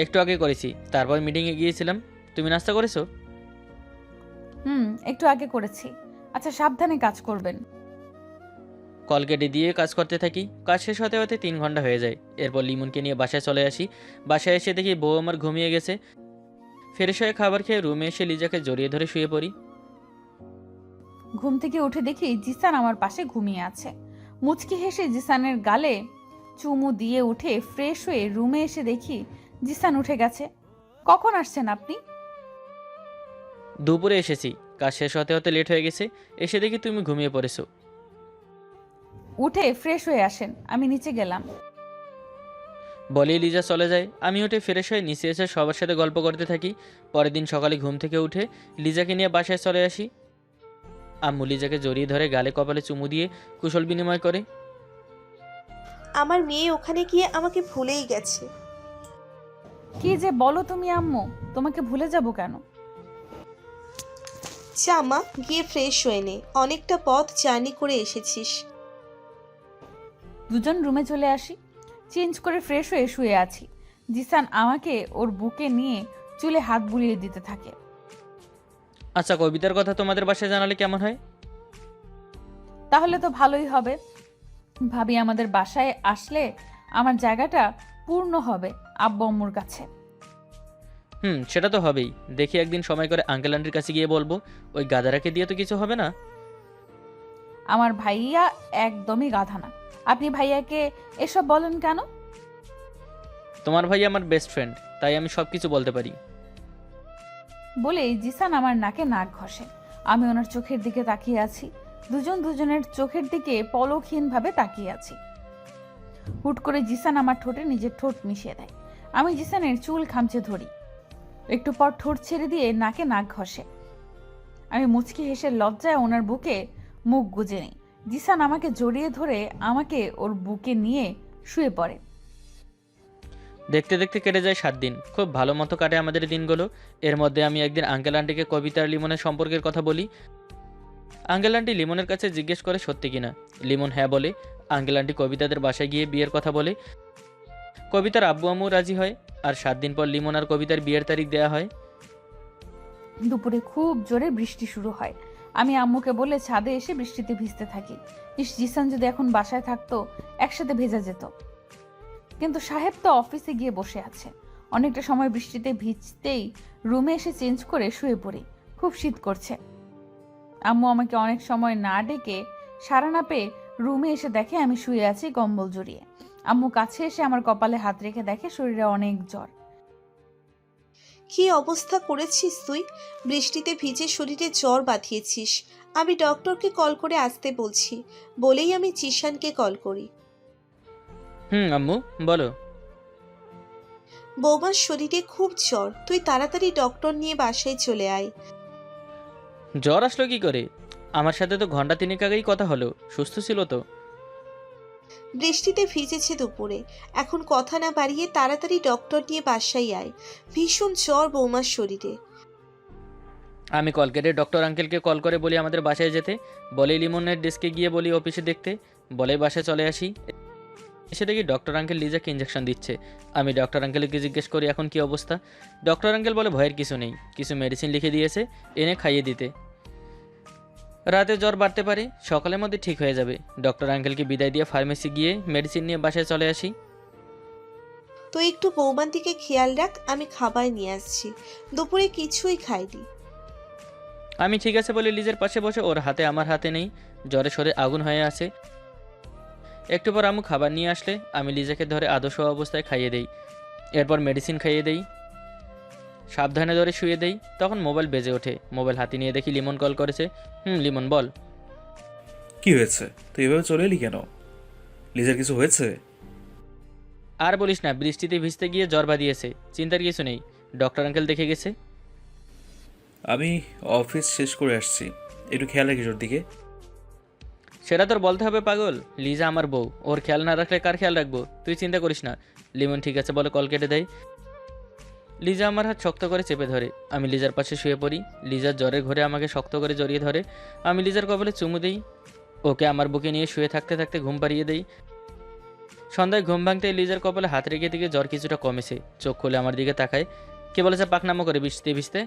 একটু আগে করেছি, তারপর মিটিংয়ে গিয়েছিলাম। তুমি নাস্তা করেছো?
একটু আগে করেছি। আচ্ছা, সাবধানে কাজ করবেন।
কল কেটে দিয়ে কাজ করতে থাকি। কাজ শেষ হতে হতে 3 ঘন্টা হয়ে যায়। এরপর লিমনকে নিয়ে বাসায় চলে আসি। বাসায় এসে দেখি বউ আমার ঘুমিয়ে গেছে। ফ্রেশ হয়ে খাবার খেয়ে রুমে এসে লিজাকে জড়িয়ে ধরে শুয়ে পড়ি।
ঘুম থেকে উঠে দেখি জিসান আমার পাশে ঘুমিয়ে আছে। মুচকি হেসে জিসানের গালে চুমু দিয়ে উঠে ফ্রেশ হয়ে রুমে এসে দেখি জিসান উঠে গেছে। কখন আসছেন আপনি?
দুপুরে এসেছি, কাজ শেষ হতে হতে লেট হয়ে গেছে। এসে দেখি তুমি ঘুমিয়ে পড়েছো।
উঠে ফ্রেশ হয়ে আসেন, আমি নিচে গেলাম।
বলেই লিজা চলে যায়। আমি উঠে ফ্রেশ হয়ে নিচে এসে সবার সাথে গল্প করতে থাকি। পরের দিন সকালে ঘুম থেকে উঠে লিজাকে নিয়ে বাসায় চলে আসি। আম্মু লিজাকে জড়িয়ে ধরে গালে কপালে চুমু দিয়ে কুশল বিনিময় করে।
আমার মেয়ে ওখানে গিয়ে আমাকে ভুলেই গেছে।
কি যে বলো তুমি আম্মু, তোমাকে ভুলে যাব কেন?
যা মা, গিয়ে ফ্রেশ হয়ে নে, অনেকটা পথ জার্নি করে এসেছিস।
দুজন রুমে চলে আসি। চেঞ্জ করে ফ্রেশ হয়ে শুয়ে আছি। জিসান আমাকে ওর বুকে নিয়ে চুলে হাত বুলিয়ে দিতে থাকে।
আচ্ছা, কবিতার কথা তোমাদের বাসায় জানালে কেমন হয়?
তাহলে তো ভালোই হবে। ভাবি আমাদের বাসায় আসলে আমার জায়গাটা পূর্ণ হবে আব্বু আম্মুর কাছে।
সেটা তো হবেই। দেখি একদিন সময় করে আঙ্কেল আন্টির কাছে গিয়ে বলবো। ওই গাদারাকে দিয়ে তো কিছু হবে না।
আমার ভাইয়া একদমই গাধা না। আপনি ভাইয়াকে এসব বলেন কেন?
তোমার ভাই আমার বেস্ট ফ্রেন্ড, তাই আমি সব কিছু বলতে পারি।
বলেই জিসান আমার নাকে নাক ঘষে। আমি ওনার চোখের দিকে তাকিয়ে আছি। দুজন দুজনের চোখের দিকে পলকহীনভাবে তাকিয়ে আছি। হুট করে জিসান আমার ঠোঁটে নিজের ঠোঁট মিশিয়ে দেয়। আমি জিসানের চুল খামচে ধরি। একটু পর ঠোঁট ছেড়ে দিয়ে নাকে নাক ঘষে। আমি মুচকি হেসে লজ্জায় ওনার বুকে মুখ গুজে নিই। জিসান আমাকে জড়িয়ে ধরে আমাকে ওর বুকে নিয়ে শুয়ে পড়ে।
দেখতে দেখতে কেটে যায় 7 দিন। খুব ভালো মতো কাটে আমাদের দিনগুলো। এর মধ্যে আমি একদিন আঙ্কেল আন্টিকে কবিতা আর লিমনের সম্পর্কের কথা বলি। আঙ্কেল আন্টি লিমনের কাছে জিজ্ঞেস করে সত্যি কিনা। লিমন হ্যাঁ বলে। আঙ্কেল আন্টি কবিতাদের বাসায় গিয়ে বিয়ের কথা বলে। কবিতার আব্বু আম্মু রাজি হয়। আর 7 দিন পর লিমন আর কবিতার বিয়ের তারিখ দেওয়া হয়।
দুপুরে খুব জোরে বৃষ্টি শুরু হয়। আমি আম্মুকে বলে ছাদে এসে বৃষ্টিতে ভিজতে থাকি। জিসান যদি এখন বাসায় থাকতো, একসাথে ভেজা যেত। কিন্তু সাহেব তো অফিসে গিয়ে বসে আছে। অনেকটা সময় বৃষ্টিতে ভিজতেই রুমে এসে চেঞ্জ করে শুয়ে পড়ি। খুব শীত করছে। আম্মু আমাকে অনেক সময় না ডেকে সাড়া না পেয়ে রুমে এসে দেখে আমি শুয়ে আছি কম্বল জড়িয়ে। আম্মু কাছে এসে আমার কপালে হাত রেখে দেখে শরীরে অনেক জ্বর।
কি অবস্থা করেছিস তুই? বৃষ্টিতে ভিজে শরীরে জ্বর বাঁধিয়েছিস। আমি ডক্টরকে কল করে আসতে বলছি, বলেই আমি জিসানকে কল করি।
আম্মু বলো।
বৌমার শরীরে খুব জ্বর, তুই তাড়াতাড়ি ডক্টর নিয়ে বাসায় চলে আয়।
জ্বর আসলো কি করে? আমার সাথে তো ঘন্টা 3 আগেই কথা হলো, সুস্থ ছিল তো।
বৃষ্টিতে ভিজেছে দুপুরে, এখন কথা না বাড়িয়ে তাড়াতাড়ি ডক্টর নিয়ে বাসায় আয়। ভীষণ জ্বর বৌমার শরীরে।
আমি কল কেটে ডক্টর আঙ্কেলকে কল করে বলি আমাদের বাসায় যেতে। বলে লিমনের ডেস্কে গিয়ে বলি অফিসে দেখতে। বলে বাসায় চলে আসি। এসে দেখি ডক্টর আঙ্কেল লিজাকে ইঞ্জেকশন দিচ্ছে। আমি ডক্টর আঙ্কেলকে জিজ্ঞেস করি এখন কি অবস্থা। ডক্টর আঙ্কেল বলে ভয়ের কিছু নেই, কিছু মেডিসিন লিখে দিয়েছে, এনে খাইয়ে দিতে। রাতে জ্বর বাড়তে পারে, সকালের মধ্যে ঠিক হয়ে যাবে। ডক্টর আঙ্কেলকে বিদায় দিয়ে ফার্মেসি গিয়ে মেডিসিন নিয়ে বাসায় চলে আসি।
তুই একটু বৌমার দিকে খেয়াল রাখ, আমি খাবার নিয়ে আসছি। দুপুরে কিছুই খাইনি।
আমি ঠিক আছে বলে লিজের পাশে বসে, ওর হাতে আমার হাতে নেই। জ্বরে সরে আগুন হয়ে আছে। একটু পর আম্মু খাবার নিয়ে আসলে আমি লিজাকে ধরে আদর্শ অবস্থায় খাইয়ে দেই। এরপর মেডিসিন খাইয়ে দেই, সাবধানে ধরে শুয়ে দেই। তখন মোবাইল বেজে ওঠে। মোবাইল হাতে নিয়ে দেখি লিমন কল করেছে। লিমন বল।
কি হয়েছে? তুই এভাবে চলে এলি কেন? লিজার কিছু হয়েছে?
আর বলিস না, বৃষ্টিতে ভিজতে গিয়ে জ্বর বাঁধিয়েছে। চিন্তার কিছু নেই, ডক্টর আঙ্কেল দেখে গেছে।
আমি অফিস শেষ করে আসছি, একটু খেয়াল রাখিস ওর দিকে।
সেটা তোর বলতে হবে পাগল, লিজা আমার বউ, ওর খেয়াল না রাখলে কার খেয়াল রাখবো? তুই চিন্তা করিস না। লিমন ঠিক আছে বলে কল কেটে দেয়। লিজা আমার হাত শক্ত করে চেপে ধরে। আমি লিজার পাশে শুয়ে পড়ি। লিজার জ্বরের ঘরে আমাকে শক্ত করে জড়িয়ে ধরে। আমি লিজার কপালে চুমু দিই। ওকে আমার বুকে নিয়ে শুয়ে থাকতে থাকতে ঘুম পাড়িয়ে দেই। সন্ধ্যায় ঘুম ভাঙতে লিজার কপালে হাত রেখে দিকে জ্বর কিছুটা কমেছে। চোখ খুলে আমার দিকে তাকায়। কে বলেছে পাকনামো করে ভিজতে ভিজতে?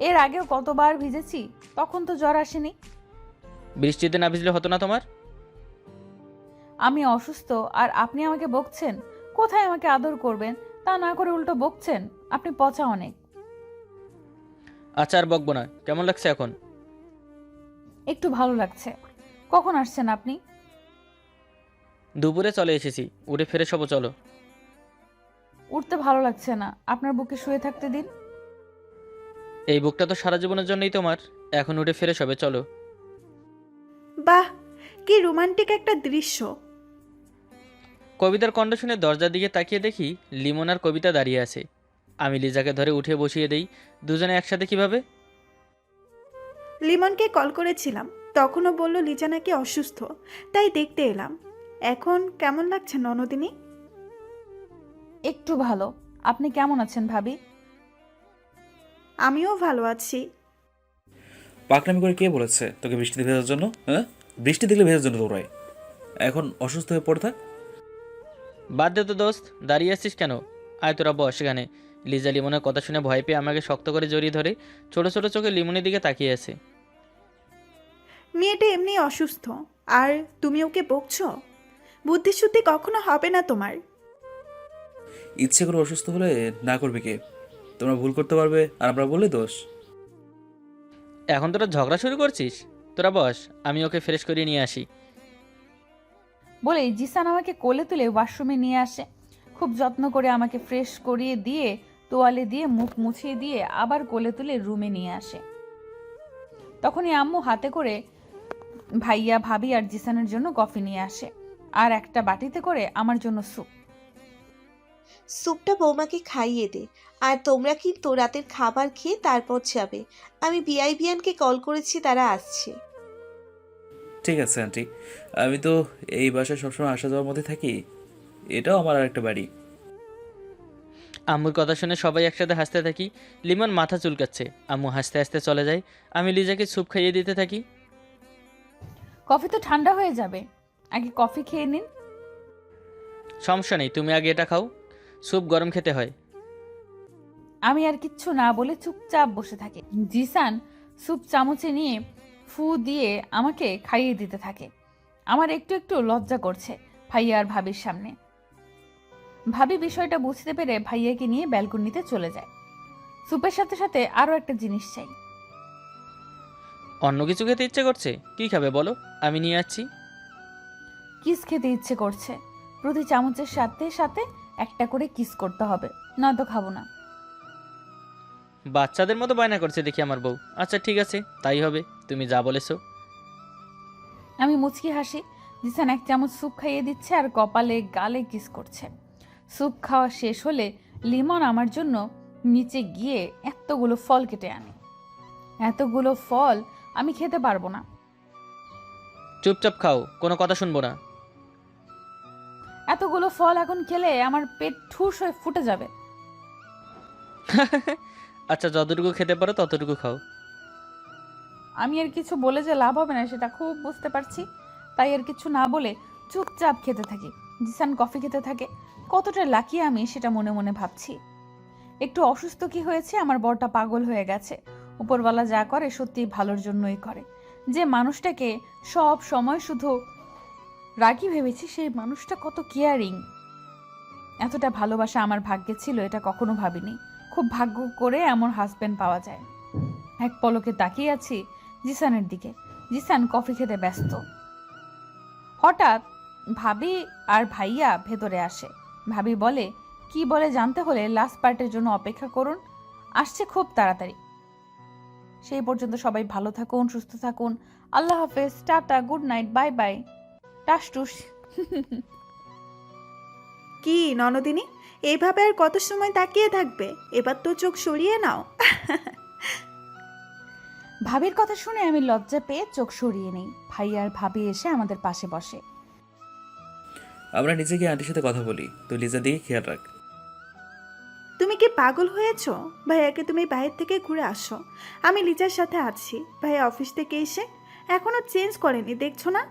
এর আগেও কতবার ভিজেছি, তখন তো জ্বর আসেনি।
বৃষ্টিতে না ভিজলে হতো না তোমার?
আমি অসুস্থ আর আপনি আমাকে বকছেন? কোথায় আমাকে আদর করবেন তা না করে উল্টো বকছেন। আপনি পচা অনেক।
আচ্ছা আর বকবো না। কেমন লাগছে এখন?
একটু ভালো লাগছে। কখন আসছেন আপনি?
দুপুরে চলে এসেছি। উঠে ফিরে সবো চলো।
উঠতে ভালো লাগছে না, আপনার বুকে শুয়ে থাকতে দিন।
এই বুকটা তো সারা জীবনের জন্যই তোমার। এখন উঠে ফিরে সবে চলো।
বাহ, কি রোমান্টিক একটা দৃশ্য।
কবিতার কণ্ঠ শুনে দরজার দিকে তাকিয়ে দেখি লিমন আর কবিতা দাঁড়িয়ে আছে। আমি লিজাকে ধরে উঠে বসিয়ে দেই। দুজনে একসাথে কিভাবে?
লিমনকে কল করেছিলাম, তখনও বলল লিজা নাকি অসুস্থ, তাই দেখতে এলাম। এখন কেমন লাগছে ননদিনী?
একটু ভালো। আপনি কেমন আছেন ভাবি?
আমিও ভালো আছি।
পাকনামি করে কে বলেছে তোকে বৃষ্টিতে ভেজার জন্য? হ্যাঁ, বৃষ্টি দেখলে ভেজার জন্য দৌড়ায়। এখন অসুস্থ হয়ে পড়ে থাক।
বাদ দে তো দোস্ত, দাঁড়িয়ে আছিস কেন? আয় তোরা বস সেখানে। লিজা লিমনের কথা শুনে ভয় পেয়ে আমাকে শক্ত করে জড়িয়ে ধরে ছোট ছোট চোখে লিমনের দিকে তাকিয়ে আছে।
মেয়েটা এমনি অসুস্থ, আর তুমি ওকে বকছো? বুদ্ধিশুদ্ধি কখনো হবে না তোমার।
ইচ্ছে করে অসুস্থ হলে না করবে কে? তোমরা ভুল করতে পারবে আর আমরা বললে দোষ।
এখন তোরা ঝগড়া শুরু করছিস? তোরা বস, আমি ওকে ফ্রেশ করিয়ে নিয়ে আসি।
বলেই জিসান আমাকে কোলে তুলে ওয়াশরুমে নিয়ে আসে। খুব যত্ন করে আমাকে ফ্রেশ করিয়ে দিয়ে তোয়ালে দিয়ে মুখ মুছিয়ে দিয়ে আবার কোলে তুলে রুমে নিয়ে আসে। তখনই আম্মু হাতে করে ভাইয়া ভাবি আর জিসানের জন্য কফি নিয়ে আসে, আর একটা বাটিতে করে আমার জন্য স্যুপ।
স্যুপটা বৌমাকে খাইয়ে দে। আর তোমরা কিন্তু রাতের খাবার খেয়ে তারপর যাবে। আমি বিআইবিয়ানকে কল করেছি, তারা আসছে।
ঠিক আছে আন্টি, আমি তো এই বাসায় সবসময় আসা যাওয়ার মধ্যে থাকি। এটাও আমার আরেকটা বাড়ি।
আম্মুর কথা শুনে সবাই একসাথে হাসতে থাকি। লিমন মাথা চুলকাচ্ছে। আম্মু হাসতে হাসতে চলে যায়। আমি লিজাকে স্যুপ খাইয়ে দিতে থাকি।
কফি তো ঠান্ডা হয়ে যাবে, আগে কফি খেয়ে নিন।
সমস্যা নেই, তুমি আগে এটা খাও। স্যুপ গরম খেতে হয়।
আমি আর কিচ্ছু না বলে চুপচাপ বসে থাকি। জিসান স্যুপ চামচে নিয়ে ফু দিয়ে আমাকে খাইয়ে দিতে থাকে। আমার একটু একটু লজ্জা করছে ভাইয়া আর ভাবির সামনে। ভাবি বিষয়টা বুঝতে পেরে ভাইয়াকে নিয়ে ব্যালকনিতে চলে যায়। স্যুপের সাথে সাথে আরও একটা জিনিস চাই।
অন্য কিছু খেতে ইচ্ছে করছে? কি খাবে বলো, আমি নিয়ে আসছি।
কিস খেতে ইচ্ছে করছে। প্রতি চামচের সাথে সাথে একটা করে কিস করতে হবে, নয়তো খাবো না।
বাচ্চাদের মতো বায়না করছে দেখি আমার বউ। আচ্ছা ঠিক আছে, তাই হবে, তুমি যা বলেছো।
আমি মুচকি হাসি। জিসান এক চামচ স্যুপ খাইয়ে দিচ্ছে আর কপালে গালে কিস করছে। স্যুপ খাওয়া শেষ হলে লিমন আমার জন্য নিচে গিয়ে এতগুলো ফল কেটে আনে। এতগুলো ফল আমি খেতে পারবো না।
চুপচাপ খাও, কোনো কথা শুনবো না।
এতগুলো ফল এখন খেলে আমার পেট ঠুস হয়ে ফুটে যাবে।
আচ্ছা, যতটুকু খেতে পারো ততটুকু খাও।
আমি আর কিছু বলে যে লাভ হবে না সেটা খুব বুঝতে পারছি, তাই আর কিছু না বলে চুপচাপ খেতে থাকি। জিসান কফি খেতে থাকে। কতটা লাকি আমি সেটা মনে মনে ভাবছি। একটু অসুস্থ কি হয়েছে, আমার বরটা পাগল হয়ে গেছে। উপরওয়ালা যা করে সত্যি ভালোর জন্যই করে। যে মানুষটাকে সব সময় শুধু রাগী ভেবেছি, সেই মানুষটা কত কেয়ারিং। এতটা ভালোবাসা আমার ভাগ্যে ছিল এটা কখনো ভাবিনি। খুব ভাগ্য করে এমন হাজবেন্ড পাওয়া যায়। এক পলকে তাকিয়ে আছি জিসানের দিকে। জিসান কফি খেতে ব্যস্ত। হঠাৎ ভাবি আর ভাইয়া ভেতরে আসে। ভাবি বলে, কি বলে জানতে হলে লাস্ট পার্টের জন্য অপেক্ষা করুন, আসছে খুব তাড়াতাড়ি। সেই পর্যন্ত সবাই ভালো থাকুন, সুস্থ থাকুন। আল্লাহ হাফেজ, tata, good night, bye bye, টাসটুস।
কি ননদিনী, এইভাবে আর কত সময় তাকিয়ে থাকবে? এবার তো চোখ সরিয়ে নাও।
ভাবির কথা শুনে আমি লজ্জা পেয়ে চোখ সরিয়ে নেই। ভাই আর ভাবি এসে আমাদের পাশে বসে।
আমরা নিচে গিয়ে আন্টির সাথে কথা বলি, তুই লিজার দিকে খেয়াল রাখ।
তুমি কি পাগল হয়েছ? ভাইয়াকে তুমি বাইরে থেকে ঘুরে আসো, আমি লিজার সাথে আছি। ভাইয়া অফিস থেকে এসে এখনো চেঞ্জ করেনি, দেখছো না?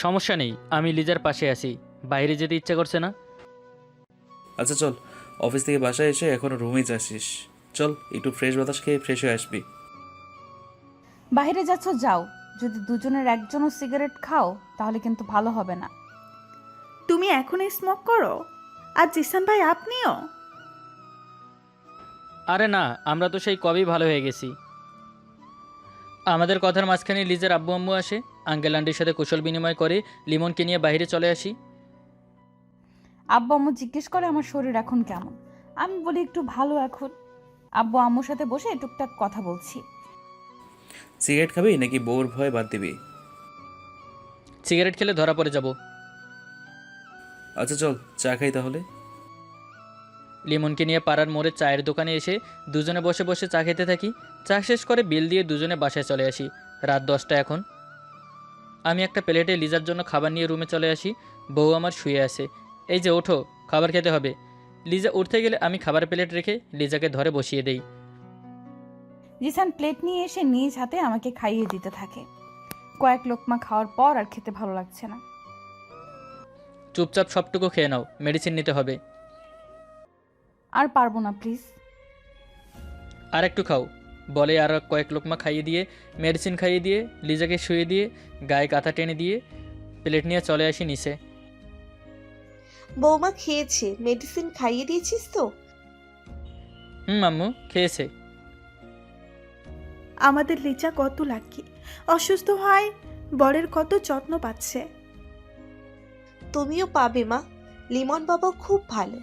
সমস্যা নেই, আমি লিজার পাশে আছি। বাইরে যেতে ইচ্ছা করছে না।
আচ্ছা চল, অফিস থেকে বাসায় এসে এখনো রুমেই যাচ্ছিস, চল একটু ফ্রেশ বাতাস খেয়ে ফ্রেশ হয়ে আসবি।
বাইরে যাচ্ছ যাও, যদি দুজনের একজনও সিগারেট খাও তাহলে কিন্তু ভালো হবে না।
তুমি এখনো স্মোক করো? আর জিসান ভাই আপনিও?
আরে না, আমরা তো সেই কবেই ভালো হয়ে গেছি। আমাদের কথার মাঝখানে লিজার আব্বু আম্মু আসে। আঙ্কেল আন্টির সাথে কুশল বিনিময় করে লিমনকে নিয়ে বাইরে চলে আসি।
আব্বু আম্মু জিজ্ঞেস করে আমার শরীর এখন কেমন। আমি বলি একটু ভালো এখন। আব্বু আম্মুর সাথে বসে টুকটাক কথা বলছি।
সিগারেট খাবি নাকি বউর ভয় বাদ দিবি?
সিগারেট খেলে ধরা পড়ে যাব।
আচ্ছা চল চা খাই তাহলে।
লিমনকে নিয়ে পাড়ার মোড়ে চায়ের দোকানে এসে দুজনে বসে বসে চা খেতে থাকি। চা শেষ করে বিল দিয়ে দুজনে বাসায় চলে আসি। রাত 10টা এখন। আমি একটা প্লেটে লিজার জন্য খাবার নিয়ে রুমে চলে আসি। বউ আমার শুয়ে আছে। এই যে ওঠো, খাবার খেতে হবে। লিজা উঠতে গেলে আমি খাবার প্লেট রেখে লিজাকে ধরে বসিয়ে দেই।
জিসান প্লেট নিয়ে এসে নিজ হাতে আমাকে খাইয়ে দিতে থাকে। কয়েক লোকমা খাওয়ার পর আর খেতে ভালো লাগছে না।
চুপচাপ সবটুকু খেয়ে নাও, মেডিসিন নিতে হবে।
আর পারবো না প্লিজ।
আর একটু খাও বলে আর কয়েক লোকমা খাইয়ে দিয়ে মেডিসিন খাইয়ে দিয়ে লিজাকে শুয়ে দিয়ে গায়ে কাঁথা টেনে দিয়ে প্লেট নিয়ে চলে আসি নিচে।
বৌমা খেয়েছে, মেডিসিন খাইয়ে দিয়েছিস তো?
আম্মু খেয়েছে।
আমাদের লিজা কত লাকি, অসুস্থ হয় বরের কত যত্ন পাচ্ছে।
তুমিও পাবে মা, লিমন বাবা খুব ভালো।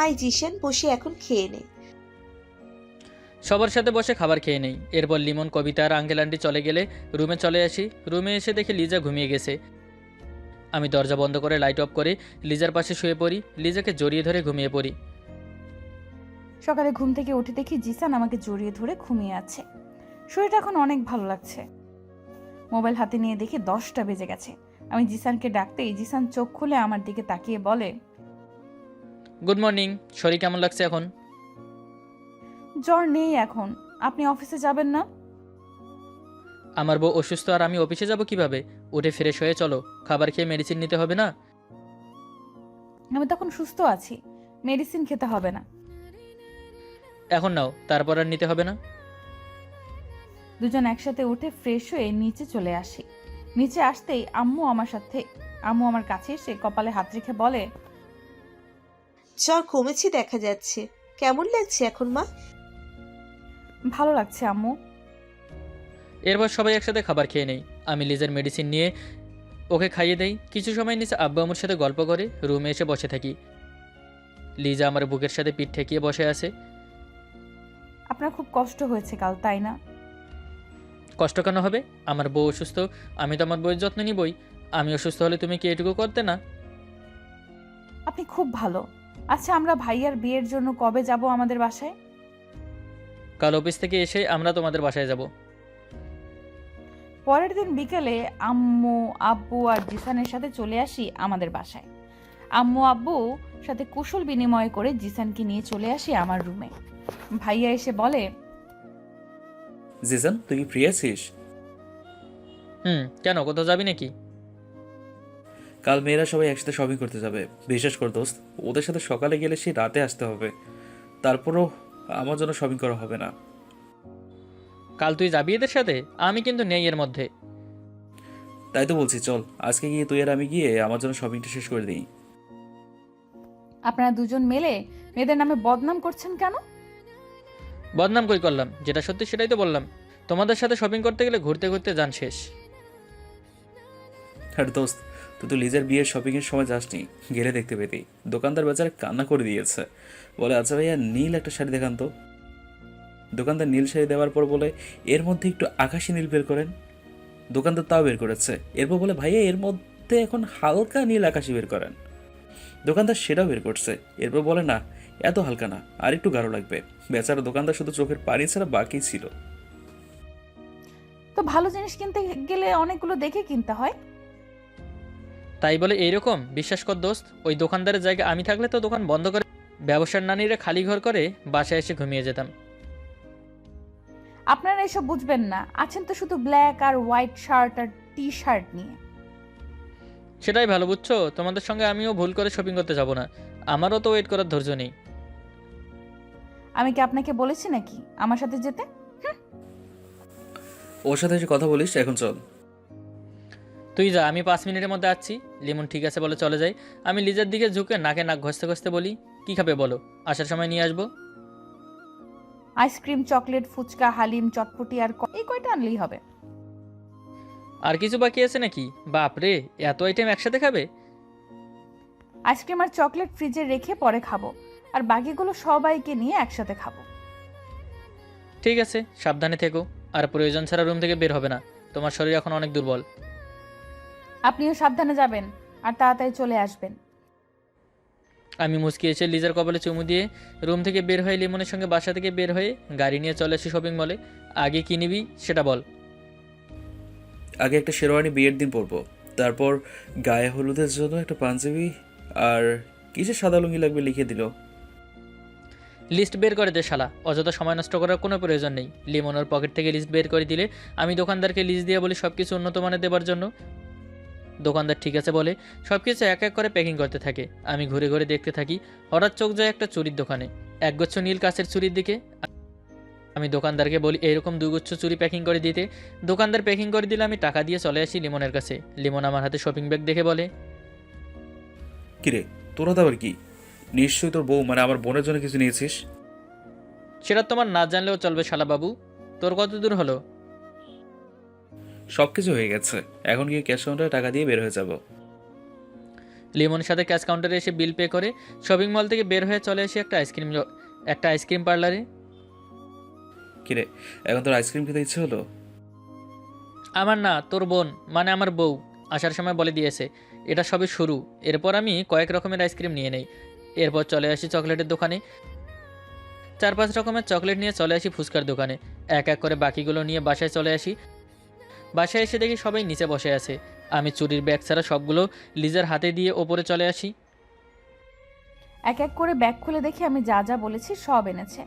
আই জিশান, বসে এখন খেয়ে নে।
সবার সাথে বসে খাবার খেয়ে নেই। এরপর লিমন, কবিতা আর আঙ্কেল আন্টি চলে গেলে রুমে চলে আসি। রুমে এসে দেখি লিজা ঘুমিয়ে গেছে। আমি দরজা বন্ধ করে লাইট অফ করে লিজার পাশে শুয়ে পড়ি। লিজাকে জড়িয়ে ধরে ঘুমিয়ে পড়ি।
সকালে ঘুম থেকে উঠে দেখি জিসান আমাকে জড়িয়ে ধরে ঘুমিয়ে আছে। শরীরটা এখন অনেক ভালো লাগছে। মোবাইল হাতে নিয়ে দেখি 10টা বেজে গেছে। আমি জিসানকে ডাকতেই জিসান চোখ খুলে আমার দিকে তাকিয়ে বলে,
গুড মর্নিং। শরীর কেমন লাগছে এখন?
জ্বর নেই এখন। আপনি অফিসে যাবেন না?
আমার বউ অসুস্থ আর আমি অফিসে যাব কিভাবে? উঠে ফ্রেশ হয়ে চলো, খাবার খেয়ে মেডিসিন নিতে হবে না?
আমি তখন সুস্থ আছি, মেডিসিন খেতে হবে না।
এখন নাও, তারপর আর নিতে হবে না।
দুজন একসাথে উঠে ফ্রেশ হয়ে নিচে চলে আসি। নিচে আসতেই আম্মু আমার কাছে এসে কপালে হাত রেখে বলে,
জ্বর কমেছে দেখা যাচ্ছে, কেমন লাগছে এখন মা?
ভালো লাগছে আম্মু।
এরপর সবাই একসাথে খাবার খেয়ে নেই। আমি লিজার মেডিসিন নিয়ে ওকে খাইয়ে দেই। কিছু সময় নিচে আব্বু আমার সাথে গল্প করে রুমে এসে বসে থাকি। লিজা আমার বুকের সাথে পিঠ ঠেকিয়ে বসে আছে।
আপনার খুব কষ্ট হয়েছে কাল, তাই না?
কষ্ট কেন হবে? আমার বউ অসুস্থ, আমি তো আমার বউয়ের যত্ন নিবই। আমি অসুস্থ হলে তুমি কি এটুকু করতে না?
আপনি খুব ভালো। আচ্ছা, আমরা ভাইয়ার বিয়ের জন্য কবে যাব আমাদের বাসায়?
কাল অফিস থেকে এসে আমরা তোমাদের বাসায় যাব।
পরের দিন বিকেলে আম্মু, আব্বু আর জিসানের সাথে চলে আসি আমাদের বাসায়। আম্মু আব্বু সাথে কুশল বিনিময় করে জিসানকে নিয়ে চলে আসি আমার রুমে। ভাইয়া এসে বলে,
জিসান তুই কি ফ্রি আছিস?
কেন, কোথাও যাবি নাকি?
কাল মেয়েরা সবাই একসাথে শপিং করতে যাবে। বিশ্বাস কর দোস্ত, ওদের সাথে সকালে গেলে সেই রাতে আসতে হবে। তারপরও আমার জন্য শপিং করা হবে না।
কাল তুই যাবি এদের সাথে? আমি কিন্তু নেই এর মধ্যে।
তাই তো বলছি, চল আজকে গিয়ে তুই আর আমি গিয়ে আমার জন্য শপিংটা শেষ করে দিই।
আপনারা দুজন মেলে মেয়েদের নামে বদনাম করছেন কেন?
বদনাম কই করলাম? যেটা সত্যি সেটাই তো বললাম। তোমাদের সাথে শপিং করতে গেলে ঘুরতে ঘুরতে যান শেষ।
আর দোস্ত, তুই তো লিজার বিয়ের শপিংয়ের সময় যাসনি, গেলে দেখতে পেতি। দোকানদার বেচারা কান্না করে দিয়েছে, বলে আচ্ছা ভাইয়া নীল একটা শাড়ি দেখান তো। দোকানদার নীল শাড়ি দেওয়ার পর বলে এর মধ্যে একটু আকাশি নীল বের করেন। দোকানদার তাও বের করেছে, এরপর বলে ভাইয়া এর মধ্যে এখন হালকা নীল আকাশি বের করেন। দোকানদার সেটাও বের করছে, এরপর বলে না এত হালকা না, আর একটু গাঢ় লাগবে। বেচারা দোকানদার শুধু চোখের পানি ছাড়া বাকি ছিল।
তো ভালো জিনিস কিনতে গেলে অনেকগুলো দেখে কিনতে হয়।
তাই বলে এইরকম? বিশ্বাস কর দোস্ত, ওই দোকানদারের জায়গায় আমি থাকলে তো দোকান বন্ধ করে ব্যবসার নানিরা খালি ঘর করে বাসায় এসে ঘুমিয়ে যেতাম।
আপনারা এসব বুঝবেন না, আছেন তো শুধু ব্ল্যাক আর হোয়াইট শার্ট আর টি শার্ট নিয়ে।
সেটাই ভালো, বুঝছো? তোমাদের সঙ্গে আমিও ভুল করে শপিং করতে যাব না, আমারও তো ওয়েট করার ধৈর্য নেই।
আমি কি আপনাকে বলেছি নাকি আমার সাথে যেতে?
ওর সাথে এসে কথা বলিস, এখন চল।
তুই যা, আমি 5 মিনিটের মধ্যে আসছি। লিমন ঠিক আছে বলে চলে যাই। আমি লিজার দিকে ঝুঁকে নাকে নাক ঘষতে ঘষতে বলি, কি খাবে বলো, আসার সময় নিয়ে আসবো।
আইসক্রিম, চকলেট, ফুচকা, হালিম, চটপটি আর এই কয়টা আনলেই হবে।
আর কিছু বাকি আছে নাকি? বাপরে, এত আইটেম একসাথে খাবে?
আইসক্রিম আর চকলেট ফ্রিজে রেখে পরে খাবো, আর বাকিগুলো সবাইকে নিয়ে একসাথে খাবো।
ঠিক আছে, সাবধানে থেকো, আর প্রয়োজন ছাড়া রুম থেকে বের হবে না, তোমার শরীর এখন অনেক দুর্বল।
আপনিও সাবধানে যাবেন আর তাড়াতাড়ি চলে আসবেন।
আমি মুচকি এসে লিজার কপালে চুমু দিয়ে রুম থেকে বের হয়ে লিমনের সঙ্গে বাসা থেকে বের হয়ে গাড়ি নিয়ে চলে আসি শপিং মলে। আগে কি নিবি সেটা বল।
আগে একটা শেরওয়ানি বিয়ের দিন পরবো, তারপর গায়ে হলুদের জন্য একটা পাঞ্জাবি, আর কিসের সাদা লুঙ্গি লাগবে লিখে দিল।
লিস্ট বের করে দে শালা, অযথা সময় নষ্ট করার কোনো প্রয়োজন নেই। লিমন ওর পকেট থেকে লিস্ট বের করে দিলে আমি দোকানদারকে লিস্ট দিয়ে বলি সব কিছু উন্নত মানের দেবার জন্য। দোকানদার ঠিক আছে বলে সব কিছু এক এক করে প্যাকিং করতে থাকে। আমি ঘুরে ঘুরে দেখতে থাকি। হঠাৎ চোখ যায় একটা চুরির দোকানে, একগুচ্ছ নীল কাচের চুরির দিকে। আমি দোকানদারকে বলি এইরকম দুগুচ্ছ চুরি প্যাকিং করে দিতে। দোকানদার প্যাকিং করে দিলে আমি টাকা দিয়ে চলে আসি লিমনের কাছে। লিমন আমার হাতে শপিং ব্যাগ দেখে বলে,
কিরে তোরা তো আবার কি? নিশ্চয়ই তোর বউ মানে আমার বোনের জন্য কিছু নিয়েছিস।
সেটা তোমার না জানলেও চলবে শালা বাবু। তোর কত দূর হলো?
সব কিছু হয়ে গেছে, এখন গিয়ে ক্যাশ কাউন্টারে টাকা দিয়ে বের হয়ে যাব।
লিমনের সাথে ক্যাশ কাউন্টারে এসে বিল পে করে শপিং মল থেকে বের হয়ে চলে আসি একটা আইসক্রিম পার্লারে।
কিরে এখন তোর আইসক্রিম খেতে ইচ্ছে হলো?
আমার না, তোর বোন মানে আমার বউ আসার সময় বলে দিয়েছে এটা সবই শুরু। এরপর আমি কয়েক রকমের আইসক্রিম নিয়ে নেই। এরপর চলে আসি চকলেটের দোকানে। 4-5 রকমের চকলেট নিয়ে চলে আসি ফুচকার দোকানে। এক এক করে বাকিগুলো নিয়ে বাসায় চলে আসি। বাসায় এসে দেখি সবাই নিচে বসে আছে। আমি চুরির ব্যাগ ছাড়া সবগুলো লিজার হাতে দিয়ে ওপরে চলে আসি।
এক এক করে ব্যাগ খুলে দেখি আমি যা যা বলেছি সব এনেছে।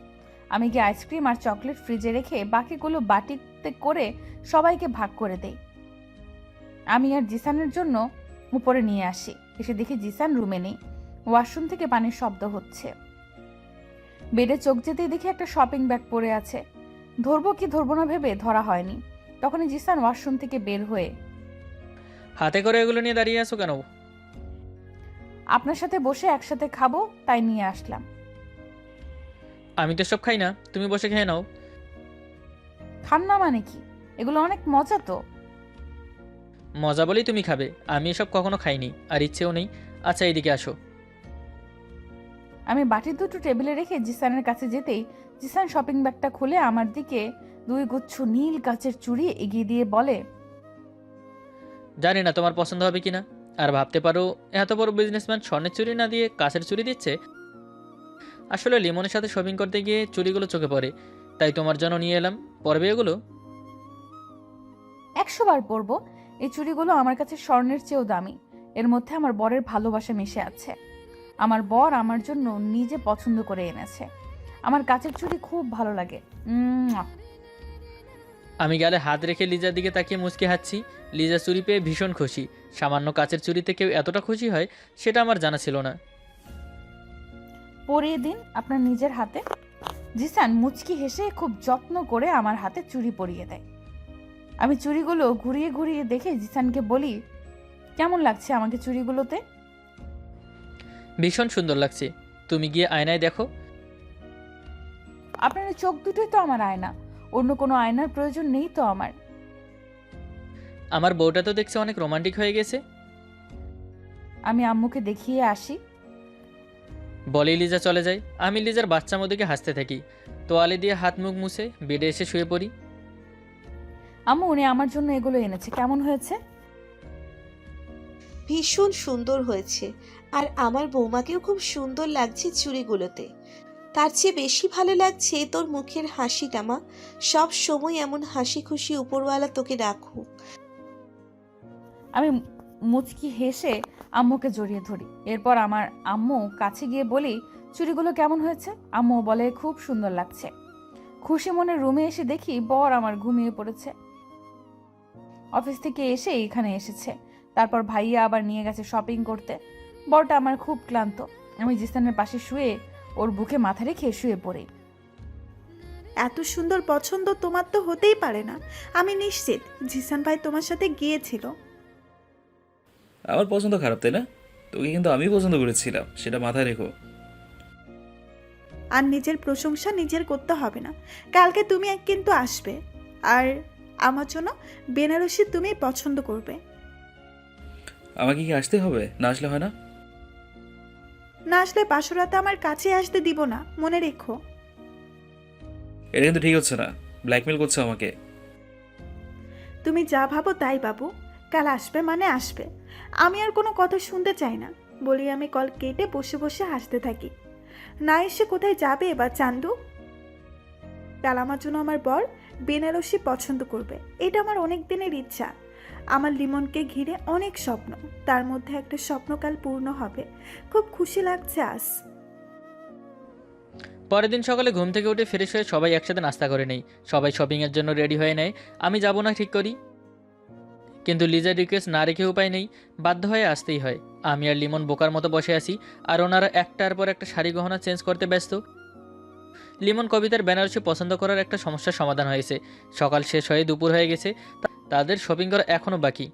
আমি গিয়ে আইসক্রিম আর চকলেট ফ্রিজে রেখে বাকিগুলো বাটিতে করে সবাইকে ভাগ করে দেই। আমি আর জিসানের জন্য উপরে নিয়ে আসি। এসে দেখি জিসান রুমে নেই, ওয়াশরুম থেকে পানির শব্দ হচ্ছে। বেডে চোখ যেতেই দেখি একটা শপিং ব্যাগ পড়ে আছে। ধরবো কি ধরবো না ভেবে ধরা হয়নি। তখনই জিসান ওয়াশরুম থেকে বের হয়ে,
হাতে করে এগুলো নিয়ে দাঁড়িয়ে আছো কেন?
আপনার সাথে বসে একসাথে খাবো তাই নিয়ে আসলাম।
আমি তো সব খাই না, তুমি বসে খেয়ে নাও।
খান না মানে কি? এগুলো অনেক মজা তো।
মজা বলেই তুমি খাবে, আমি এসব কখনো খাইনি আর ইচ্ছেও নেই। আচ্ছা এইদিকে আসো।
আমি বাটি দুটো টেবিলে রেখে জিসানের কাছে যেতেই জিসান শপিং ব্যাগটা খুলে আমার দিকে 2 গুচ্ছ নীল কাচের চুড়ি এগিয়ে দিয়ে বলে,
জানি না তোমার পছন্দ হবে কিনা। আর ভাবতে পারো এত বড় বিজনেসম্যান স্বর্ণের চুড়ি না দিয়ে কাঁচের চুড়ি দিচ্ছে। আসলে লিমনের সাথে শপিং করতে গিয়ে চুড়িগুলো চোখে পড়ে, তাই তোমার জন্য নিয়ে এলাম। পরবে এগুলো?
100 বার পরবো। এই চুড়িগুলো আমার কাছে স্বর্ণের চেয়েও দামি। এর মধ্যে আমার বরের ভালোবাসা মিশে আছে। আমার বর আমার জন্য নিজে পছন্দ করে এনেছে। আমার কাচের চুড়ি খুব ভালো লাগে।
আমি গেলে হাত রেখে লিজার দিকে তাকিয়ে মুচকে হাসছি। লিজা চুরি পেয়ে ভীষণ খুশি। সামান্য কাচের চুরিতে কেউ এতটা খুশি হয় সেটা আমার জানা ছিল না।
পরিয়ে দিন আপনার নিজের হাতে। জিসান মুচকি হেসে খুব যত্ন করে আমার হাতে চুড়ি পরিয়ে দেয়। আমি চুড়িগুলো ঘুরিয়ে ঘুরিয়ে দেখে জিসানকে বলি, কেমন লাগছে আমাকে চুড়িগুলোতে?
ভীষণ সুন্দর লাগছে, তুমি গিয়ে আয়নায় দেখো।
আপনার চোখ দুটোই তো আমার আয়না, অন্য কোনো আয়নার প্রয়োজন নেই তো আমার।
আমার বউটা তো দেখছি অনেক রোমান্টিক হয়ে গেছে।
আমি আম্মুকে দেখিয়ে আসি।
বলেই লিজা চলে যায়। আমি লিজার বাচ্চা মোদিকে হাসতে থাকি। তোয়ালে দিয়ে হাত মুখ মুছে বেডে এসে শুয়ে পড়ি।
আম্মু, উনি আমার জন্য এগুলো এনেছে, কেমন হয়েছে?
ভীষণ সুন্দর হয়েছে। আর আমার বৌমাকেও খুব সুন্দর লাগছে চুড়িগুলোতে। তার চেয়ে বেশি ভালো লাগছে তোর মুখের হাসিটা মা। সব সময় এমন হাসি খুশি উপরওয়ালা তোকে রাখুক।
আমি মুচকি হেসে আম্মুকে জড়িয়ে ধরি। এরপর আমার আম্মু কাছে গিয়ে বলি, চুড়িগুলো কেমন হয়েছে? আম্মু বলে খুব সুন্দর লাগছে। খুশি মনে রুমে এসে দেখি বর আমার ঘুমিয়ে পড়েছে। অফিস থেকে এসে এখানে এসেছে। তারপর ভাইয়া আবার নিয়ে গেছে শপিং করতে। বরটা আমার খুব ক্লান্ত। আমি জিসানের পাশে শুয়ে ওর বুকে মাথা রেখে শুয়ে পড়ি।
এত সুন্দর পছন্দ তোমার তো হতেই পারে না। আমি নিশ্চিত জিসান ভাই তোমার সাথে গিয়েছিল।
আমার পছন্দ খারাপ, তাই না? তোকে কিন্তু আমি পছন্দ করেছিলাম, সেটা মাথায় রেখো।
আর নিজের প্রশংসা নিজের করতে হবে না। কালকে তুমি কিন্তু আসবে, আর আমার জন্য বেনারসি তুমি পছন্দ করবে।
আমাকে কি আসতে হবে? না আসলে হয় না?
না আসলে বাসরাতে আমার কাছে আসতে দিব না, মনে রেখো।
এটা কিন্তু ঠিক হচ্ছে না। ব্ল্যাকমেল করছো আমাকে।
তুমি যা ভাবো তাই বাবু। কাল আসবে মানে আসবে। আমি আর কোনো কথা শুনতে চাই না বলি আমি কল কেটে বসে বসে হাসতে থাকি। না এসে কোথায় যাবে এবার চান্দু? কাল আমার জন্য আমার বর বেনারসি পছন্দ করবে, এটা আমার অনেক দিনের ইচ্ছা। আমার লিমনকে ঘিরে অনেক স্বপ্ন, তার মধ্যে একটা স্বপ্ন কাল পূর্ণ হবে। খুব খুশি লাগছে আজ।
পরের দিন সকালে ঘুম থেকে উঠে ফ্রেশ হয়ে সবাই একসাথে নাস্তা করে নেই। সবাই শপিংয়ের জন্য রেডি হয়ে নেয়। আমি যাব না ঠিক করি, কিন্তু লিজার রিকোয়েস্ট না রেখে উপায় নেই, বাধ্য হয়ে আসতেই হয়। আমি আর লিমন বোকার মতো বসে আছি, আর ওনারা একটার পর একটা শাড়ি গহনা চেঞ্জ করতে ব্যস্ত। লিমন কবিতার বেনারসি পছন্দ করার একটা সমস্যার সমাধান হয়েছে। সকাল শেষ হয়ে দুপুর হয়ে গেছে, তাদের শপিং করা এখনও বাকি।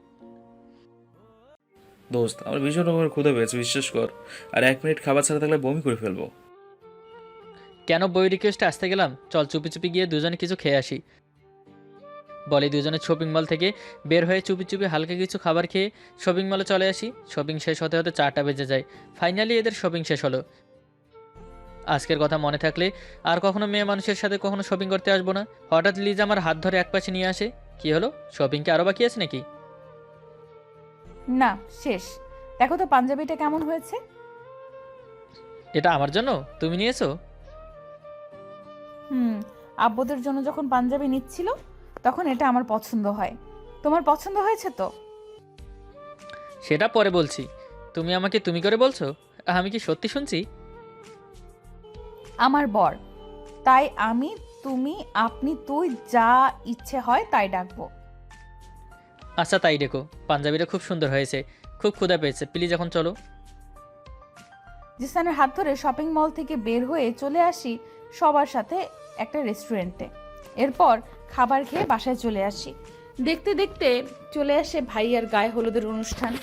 দোস্ত, আমার ভীষণ রকমের ক্ষুধা পেয়েছে, বিশ্বাস কর। আর 1 মিনিট খাবার ছাড়া থাকলে বমি করে ফেলবো।
কেন বই রিকোয়েস্টে আসতে গেলাম, চল চুপি চুপি গিয়ে দুজনে কিছু খেয়ে আসি। বলে দুজনে শপিং মল থেকে বের হয়ে চুপি চুপি হালকা কিছু খাবার খেয়ে শপিং মলে চলে আসি। শপিং শেষ হতে হতে 4টা বেজে যায়। ফাইনালি এদের শপিং শেষ হলো। আজকের কথা মনে থাকলে আর কখনো মেয়ে মানুষের সাথে কখনো শপিং করতে আসবো না। হঠাৎ লিজ আমার হাত ধরে একপাশে নিয়ে আসে। কি হলো, শপিং কি আরও বাকি আছে নাকি?
না, শেষ। দেখো তো পাঞ্জাবিটা কেমন হয়েছে।
এটা আমার জন্য তুমি নিয়েছো?
আব্বুদের জন্য যখন পাঞ্জাবি নিচ্ছিল তখন এটা আমার পছন্দ হয়। তোমার পছন্দ হয়েছে তো?
সেটা পরে বলছি। তুমি আমাকে তুমি করে বলছো? আমি কি সত্যি শুনছি?
আমার বর, তাই আমি তুমি আপনি তুই যা ইচ্ছে হয় তাই ডাকবো।
আচ্ছা তাই দেখো, পাঞ্জাবিটা খুব সুন্দর হয়েছে। খুব ক্ষুধা পেয়েছে, প্লিজ এখন চলো।
জিসানের হাত ধরে শপিং মল থেকে বের হয়ে চলে আসি সবার সাথে একটা রেস্টুরেন্টে। এরপর খাবার খেয়ে বাসায় চলে আসি। দেখতে দেখতে চলে আসে ভাইয়ার গায়ে হলুদের অনুষ্ঠান।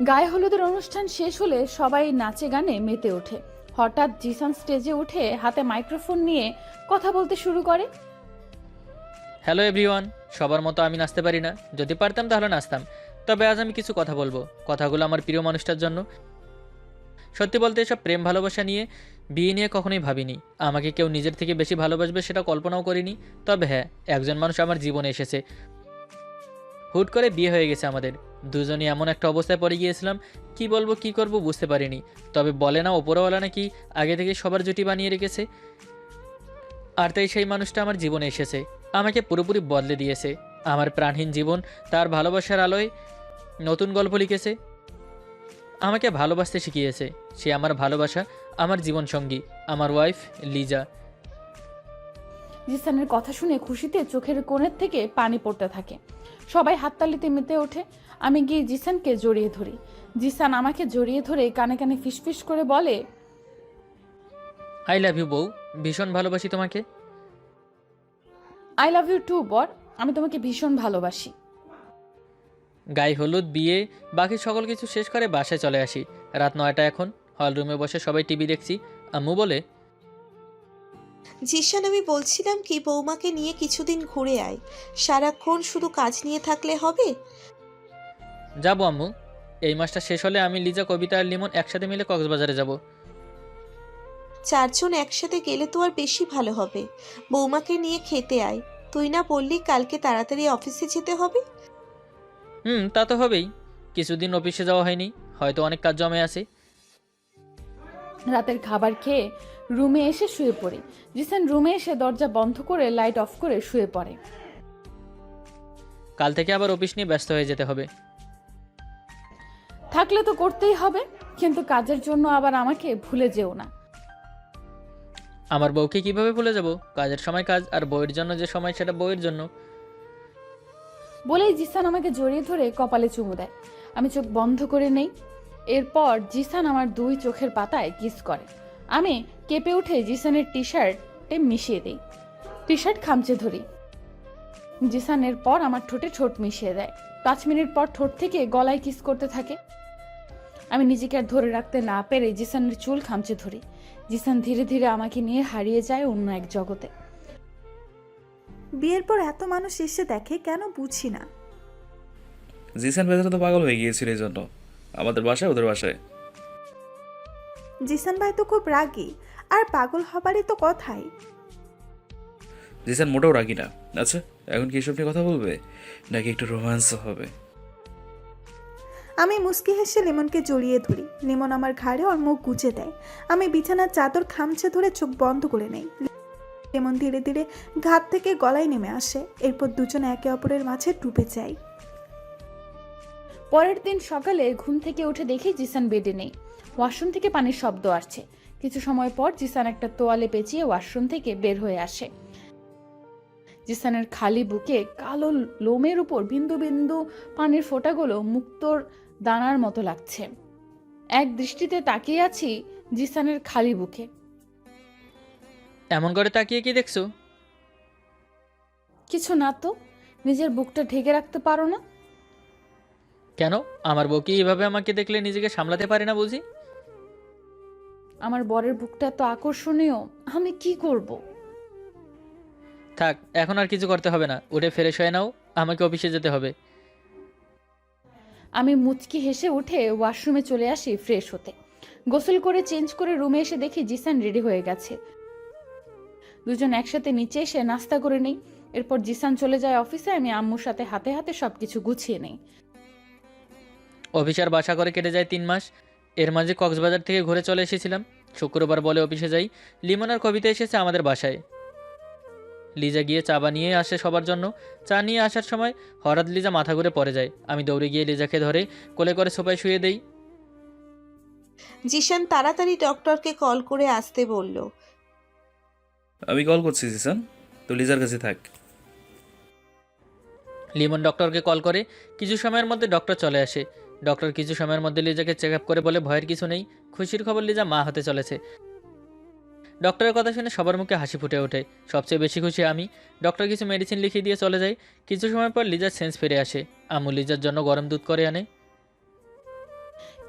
গায়ে হলুদের অনুষ্ঠান শেষ হলে সবাই নাচে গানে মেতে ওঠে। হঠাৎ জিসান স্টেজে উঠে হাতে মাইক্রোফোন নিয়ে কথা বলতে শুরু করে।
হ্যালো এভরিওয়ান, সবার মতো আমি নাচতে পারি না। যদি পারতাম তাহলে নাচতাম। তবে আজ আমি কিছু কথা বলবো। কথাগুলো আমার প্রিয় মানুষটার জন্য। সত্যি বলতে এসব প্রেম ভালোবাসা নিয়ে, বিয়ে নিয়ে কখনোই ভাবিনি। আমাকে কেউ নিজের থেকে বেশি ভালোবাসবে সেটা কল্পনাও করিনি। তবে হ্যাঁ, একজন মানুষ আমার জীবনে এসেছে। হুট করে বিয়ে হয়ে গেছে আমাদের। দুজনই এমন একটা অবস্থায় পড়ে গিয়েছিলাম, কি বলবো কি করব বুঝতে পারিনি। তবে বলে না ওপরওয়ালা নাকি আগে থেকে সবার জুটি বানিয়ে রেখেছে। আর তাই সেই মানুষটা আমার জীবনে এসেছে, আমাকে পুরোপুরি বদলে দিয়েছে। আমার প্রাণহীন জীবন তার ভালোবাসার আলোয় নতুন গল্প লিখেছে। আমাকে ভালোবাসতে শিখিয়েছে। সে আমার ভালোবাসা, আমার জীবনসঙ্গী, আমার ওয়াইফ লিজা।
জিসানের কথা শুনে খুশিতে চোখের কোণের থেকে পানি পড়তে থাকে। সবাই হাততালিতে মেতে ওঠে। আমি গিয়ে জিসানকে জড়িয়ে ধরি। জিসান আমাকে জড়িয়ে ধরে কানে কানে ফিসফিস করে বলে,
আই লাভ ইউ বউ, ভীষণ ভালোবাসি তোমাকে।
আই লাভ ইউ টু বর, আমি তোমাকে ভীষণ ভালোবাসি।
গায়ে হলুদ, বিয়ে, বাকি সকল কিছু শেষ করে বাসায় চলে আসি। রাত 9টা এখন। হল রুমে বসে সবাই টিভি দেখছি। আম্মু বলে,
জিশান, আমি বলছিলাম কি, বৌমাকে নিয়ে কিছুদিন ঘুরে আয়। সারাক্ষণ শুধু কাজ নিয়ে থাকলে হবে?
যাবো আম্মু। এই মাসটা শেষ হলে আমি, লিজা, কবিতা আর লিমন একসাথে মিলে কক্সবাজারে যাব।
4 জন একসাথে গেলে তো আর বেশি ভালো হবে। বৌমাকে নিয়ে খেতে আয়। তুই না বললি কালকে তাড়াতাড়ি অফিসে যেতে হবে?
তা তো হবেই। কিছুদিন অফিসে যাওয়া হয়নি, হয়তো অনেক কাজ জমে আছে।
রাতের খাবার খেয়ে রুমে এসে শুয়ে পড়ি। জিসান রুমে এসে দরজা বন্ধ করে লাইট অফ করে শুয়ে পড়ে।
কাল থেকে আবার অফিস নিয়ে ব্যস্ত হয়ে যেতে হবে।
থাকলে তো করতেই হবে, কিন্তু কাজের জন্য আবার আমাকে ভুলে যেও না।
আমার বউকে কিভাবে ভুলে যাব? কাজের সময় কাজ, আর বউয়ের জন্য যে সময় সেটা বউয়ের জন্য।
বলেই জিসান আমাকে জড়িয়ে ধরে কপালে চুমু দেয়। আমি চোখ বন্ধ করে নেই। এরপর জিসান আমার 2 চোখের পাতায় কিস করে। আমি কেঁপে উঠে জিসানের টি শার্টে মিশিয়ে দিই। টি শার্ট খামচে ধরি। জিসানের পর আমার ঠোঁটে ঠোঁট মিশিয়ে দেয়। 5 মিনিট পর ঠোঁট থেকে গলায় কিস করতে থাকে। আমি নিজেকে আর ধরে রাখতে না পেরে জিসানের চুল খামচে ধরি। জিসান ধীরে ধীরে আমাকে নিয়ে হারিয়ে যায় অন্য এক জগতে।
বিয়ের পর এত মানুষ এসে দেখে কেন বুঝি না।
জিসান বেচারা তো পাগল হয়ে গিয়েছিল এই জন্য, আমাদের বাসায় ওদের বাসায়।
জিসান ভাই তো খুব রাগী, আর পাগল হবারই তো কথাই।
জিসান মোটেও রাগি না। আচ্ছা, এখন কি এসব নিয়ে কথা বলবে, নাকি একটু রোম্যান্স হবে?
আমি মুস্কি হেসে লিমনকে জড়িয়ে ধরি। লিমন আমার ঘাড়ে ওর মুখ গুজে দেয়। আমি বিছানার চাদর খামচে ধরে চোখ বন্ধ করে নেই। লিমন ধীরে ধীরে ঘাট থেকে গলায় নেমে আসে। এরপর দুজনে একে অপরের মাঝে ডুবে যায়।
পরের দিন সকালে ঘুম থেকে উঠে দেখি জিসান বেডে নেই। ওয়াশরুম থেকে পানির শব্দ আসছে। কিছু সময় পর জিসান একটা তোয়ালে পেঁচিয়ে ওয়াশরুম থেকে বের হয়ে আসে। জিসানের খালি বুকে কালো লোমের উপর বিন্দু বিন্দু পানির ফোঁটাগুলো মুক্তোর দানার মতো লাগছে। এক দৃষ্টিতে তাকিয়ে আছি জিসানের খালি বুকে।
এমন করে তাকিয়ে কি দেখছো?
কিছু না তো। নিজের বুকটা ঢেকে রাখতে পারো না?
কেন? আমার বউ কি এভাবে আমাকে দেখলে নিজেকে সামলাতে পারে না বুঝি?
আমার বরের বুকটা এত আকর্ষণীয়, আমি কি করব?
থাক, এখন আর কিছু করতে হবে না, উঠে ফ্রেশ হয়ে নাও, আমাকে অফিসে যেতে হবে।
আমি মুচকি হেসে উঠে ওয়াশরুমে চলে আসি ফ্রেশ হতে। গোসল করে চেঞ্জ করে রুমে এসে দেখি জিসান রেডি হয়ে গেছে। দুজন একসাথে নিচে এসে নাস্তা করে নেই। এরপর জিসান চলে যায় অফিসে। আমি আম্মুর সাথে হাতে হাতে সবকিছু গুছিয়ে নেই।
অফিস আর বাসা করে কেটে যায় 3 মাস। এর মাঝে কক্সবাজার থেকে ঘুরে চলে এসেছিলাম। শুক্রবার বলে অফিসে যাই। লিমন আর কবিতা এসেছে আমাদের বাসায়। লিজা গিয়ে চা বানিয়ে আসে সবার জন্য। চা নিয়ে আসার সময় হঠাৎ লিজা মাথা ঘুরে পড়ে যায়। আমি দৌড়ে গিয়ে লিজাকে ধরে কোলে করে সোফায় শুয়ে দেই।
জিশান তাড়াতাড়ি ডক্টরকে কল করে আসতে বলল।
আমি কল করছি জিসান, তো লিজার কাছে থাক।
লিমন ডক্টরকে কল করে। কিছু সময়ের মধ্যে ডক্টর চলে আসে। ডক্টর কিছু সময়ের মধ্যে লিজাকে চেক আপ করে বলে ভয়ের কিছু নেই, খুশির খবর, লিজা মা হতে চলেছে। ডক্টরের কথা শুনে সবার মুখে হাসি ফুটে ওঠে। সবচেয়ে বেশি খুশি আমি। ডক্টর কিছু মেডিসিন লিখিয়ে দিয়ে চলে যায়। কিছু সময় পর লিজার সেন্স ফিরে আসে। আম্মু লিজার জন্য গরম দুধ করে আনে।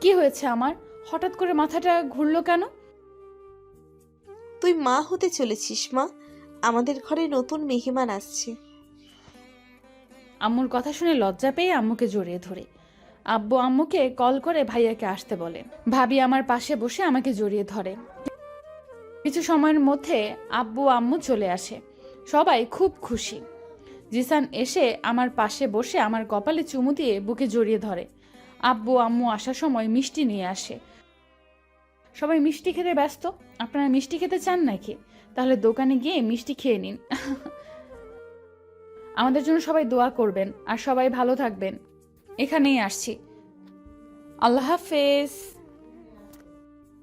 কি হয়েছে আমার? হঠাৎ করে মাথাটা ঘুরলো কেন?
তুই মা হতে চলেছিস মা, আমাদের ঘরে নতুন মেহমান আসছে।
আম্মুর কথা শুনে লজ্জা পেয়ে আম্মুকে জড়িয়ে ধরে। আব্বু আম্মুকে কল করে ভাইয়াকে আসতে বলে। ভাবি আমার পাশে বসে আমাকে জড়িয়ে ধরে। কিছু সময়ের মধ্যে আব্বু আম্মু চলে আসে। সবাই খুব খুশি। জিসান এসে আমার পাশে বসে আমার কপালে চুমু দিয়ে বুকে জড়িয়ে ধরে। আব্বু আম্মু আসার সময় মিষ্টি নিয়ে আসে। সবাই মিষ্টি খেতে ব্যস্ত। আপনারা মিষ্টি খেতে চান নাকি? তাহলে দোকানে গিয়ে মিষ্টি খেয়ে নিন। আমাদের জন্য সবাই দোয়া করবেন আর সবাই ভালো থাকবেন। এখানেই আসছি। আল্লাহ হাফেজ।